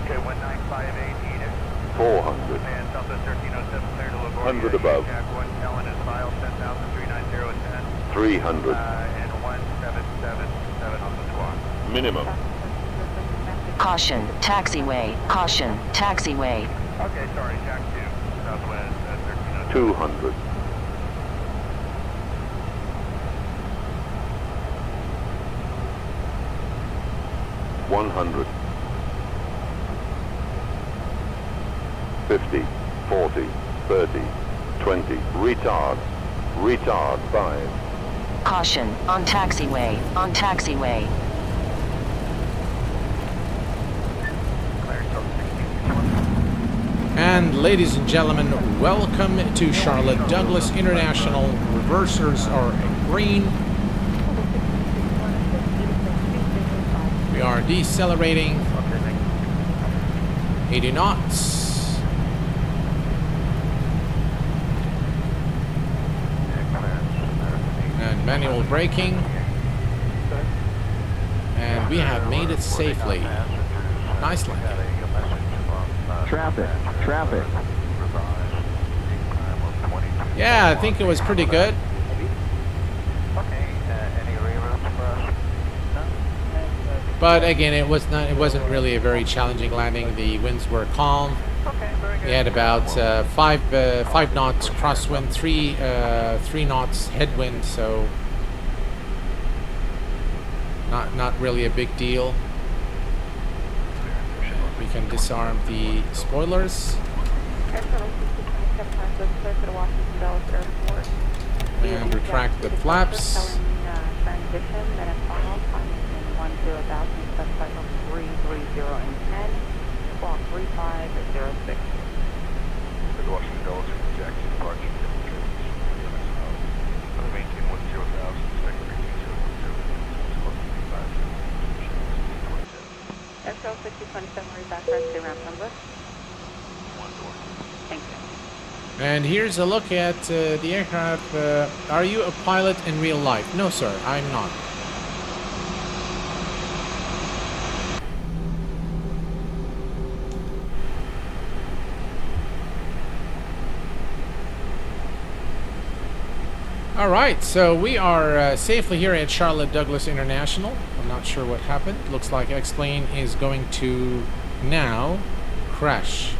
Okay, 1958 needed. 400. And Southwest 1307 clear to LaGuardia. 100 above. Jack 1 Ellen is file 10,390 at 10. 300. And 1777 on the squawk. Minimum. Caution, taxiway, caution, taxiway. Okay, sorry, Jack 2, Southwest 1307. 200. 100. 50, 40, 30, 20, retard, 5. Caution, on taxiway, on taxiway. And ladies and gentlemen, welcome to Charlotte Douglas International. Reversers are green. We are decelerating. 80 knots. And manual braking. And we have made it safely. Nicely. Traffic. Yeah, I think it was pretty good. But again, it wasn't really a very challenging landing. The winds were calm. We had about 5 knots crosswind, 3 knots headwind, so not really a big deal. We can disarm the spoilers and retract the flaps. Washington Dulles from Jackson departure. Maintain 10,000, expect 320. Airfield 6227, read back first to ramp number. Thank you. And here's a look at the aircraft. Are you a pilot in real life? No, sir, I'm not. All right, so we are safely here at Charlotte Douglas International. I'm not sure what happened. Looks like X-Plane is going to now crash.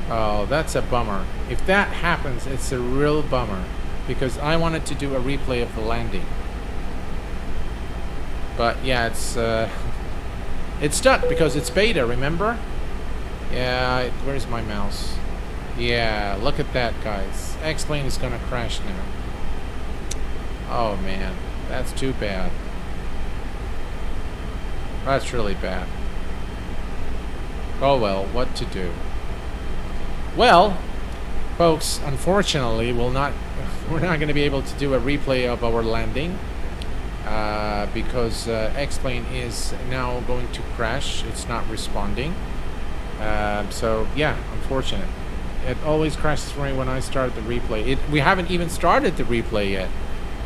Oh, that's a bummer. If that happens, it's a real bummer because I wanted to do a replay of the landing. But yeah, it's stuck because it's beta, remember? Yeah, where's my mouse? Yeah, look at that, guys. X-Plane is gonna crash now. Oh man, that's too bad. That's really bad. Oh well, what to do? Well, folks, unfortunately, we're not going to be able to do a replay of our landing because X-Plane is now going to crash. It's not responding. So yeah, unfortunate. It always crashes for me when I start the replay. We haven't even started the replay yet.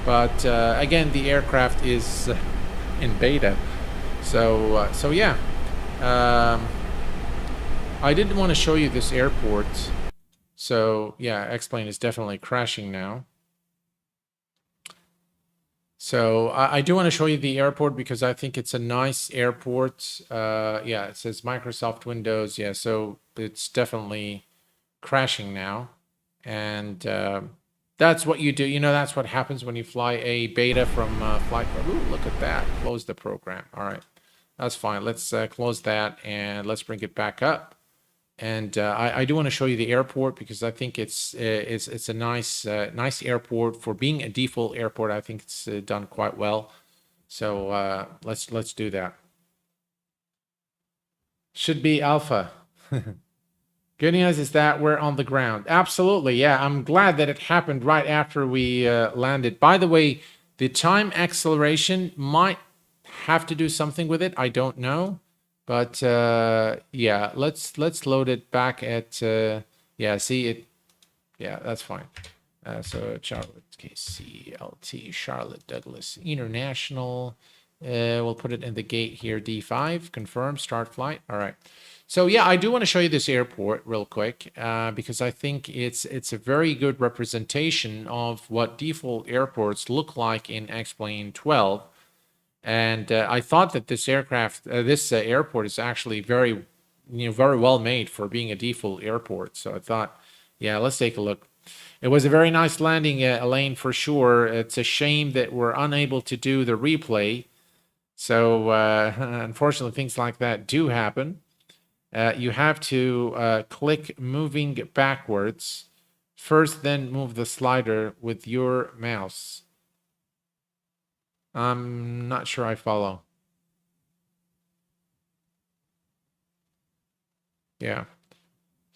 But again, the aircraft is I did want to show you this airport. So, yeah, X-Plane is definitely crashing now. So, I do want to show you the airport because I think it's a nice airport. Yeah, it says Microsoft Windows. Yeah, so it's definitely crashing now. And that's what you do. You know, that's what happens when you fly a beta from Flight Factor. Ooh, look at that. Close the program. All right. That's fine. Let's close that and let's bring it back up. And I do want to show you the airport because I think it's a nice nice airport for being a default airport. I think it's done quite well. So let's do that. Should be alpha. Good news is that we're on the ground. Absolutely, yeah. I'm glad that it happened right after we landed. By the way, the time acceleration might have to do something with it. I don't know. But yeah, let's load it back at yeah, see it. Yeah, that's fine. So Charlotte KCLT Charlotte Douglas International. We'll put it in the gate here. D5 confirm start flight. All right. So yeah, I do want to show you this airport real quick because I think it's a very good representation of what default airports look like in X-Plane 12. And I thought that this aircraft, this airport is actually very well made for being a default airport. So I thought, yeah, let's take a look. It was a very nice landing, Elaine, for sure. It's a shame that we're unable to do the replay. So unfortunately, things like that do happen. You have to click moving backwards. First, then move the slider with your mouse. I'm not sure I follow. Yeah.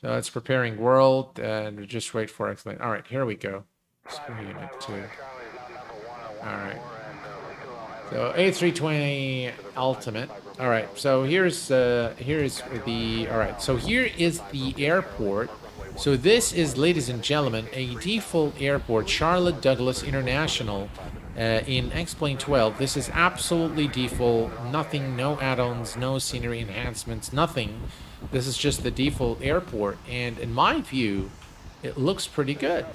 So it's preparing world and just wait for X-Plane. All right, here we go. Screw unit 2. All right. So A320 Ultimate. All right. So here's the all right. So here is the airport. So this is, ladies and gentlemen, a default airport, Charlotte Douglas International. In X-Plane 12, this is absolutely default, nothing, no add-ons, no scenery enhancements, nothing. This is just the default airport, and in my view, it looks pretty good.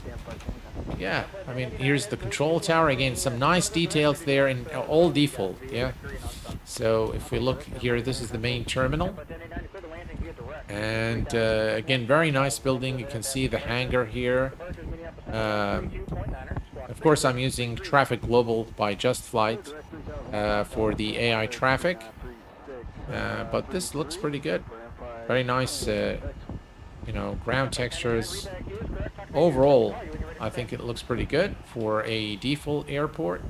Yeah, I mean, here's the control tower, again, some nice details there, and all default, yeah. So if we look here, this is the main terminal. And again, very nice building. You can see the hangar here. Of course, I'm using Traffic Global by Just Flight for the AI traffic. But this looks pretty good. Very nice, ground textures. Overall, I think it looks pretty good for a default airport.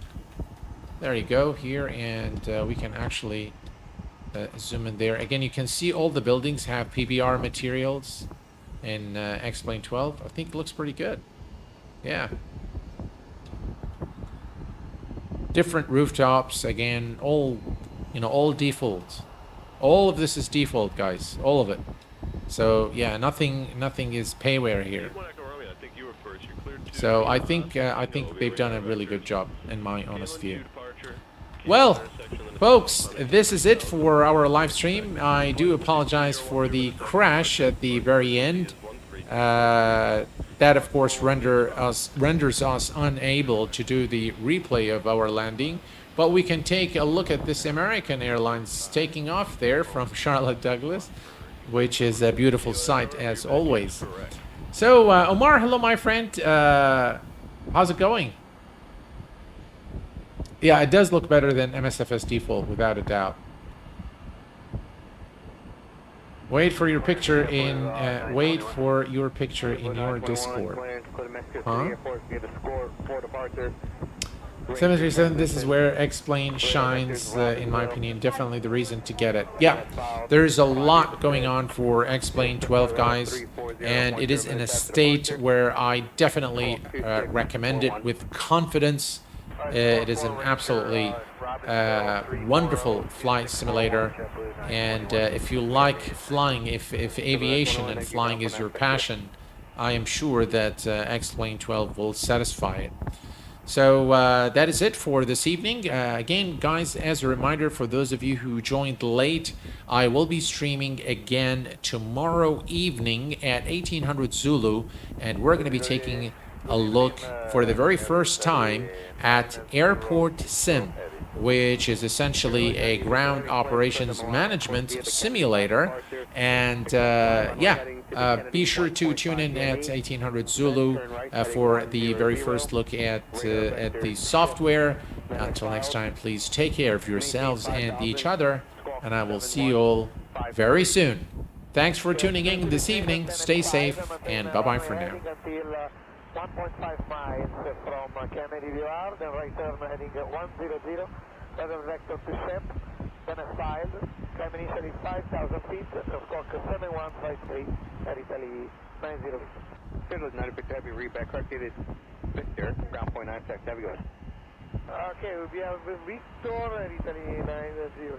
There you go here, and we can actually zoom in there. Again, you can see all the buildings have PBR materials in X-Plane 12. I think it looks pretty good. Yeah. Different rooftops, again, all default. All of this is default, guys. All of it. So yeah, nothing is payware here. So I think they've done a really good job, in my honest view. Well, folks, this is it for our live stream. I do apologize for the crash at the very end. That, of course, renders us unable to do the replay of our landing. But we can take a look at this American Airlines taking off there from Charlotte Douglas, which is a beautiful sight, as always. So, Omar, hello, my friend. How's it going? Yeah, it does look better than MSFS default, without a doubt. Wait for your picture in your Discord. Huh? 737, this is where X-Plane shines, in my opinion. Definitely the reason to get it. Yeah, there's a lot going on for X-Plane 12, guys, and it is in a state where I definitely recommend it with confidence. It is an absolutely wonderful flight simulator, and if you like flying, if aviation and flying is your passion, I am sure that X-Plane 12 will satisfy it. So that is it for this evening. Again, guys, as a reminder for those of you who joined late, I will be streaming again tomorrow evening at 1800 Zulu, and we're going to be taking a look for the very first time at Airport Sim, which is essentially a ground operations management simulator. And be sure to tune in at 1800 Zulu for the very first look at the software. Until next time, please take care of yourselves and each other, and I will see you all very soon. Thanks for tuning in this evening. Stay safe, and bye-bye for now. 1.5 miles from Kennedy VR, then right turn heading 100, weather vector to SEP, then a 5, climb initially 5,000 feet, squawk 7153, at Italy 90. Scheduled 90 Victor Heavy, reback, corrected Victor, ground point 9 sec, have you go. Okay, we have Victor, at Italy 90.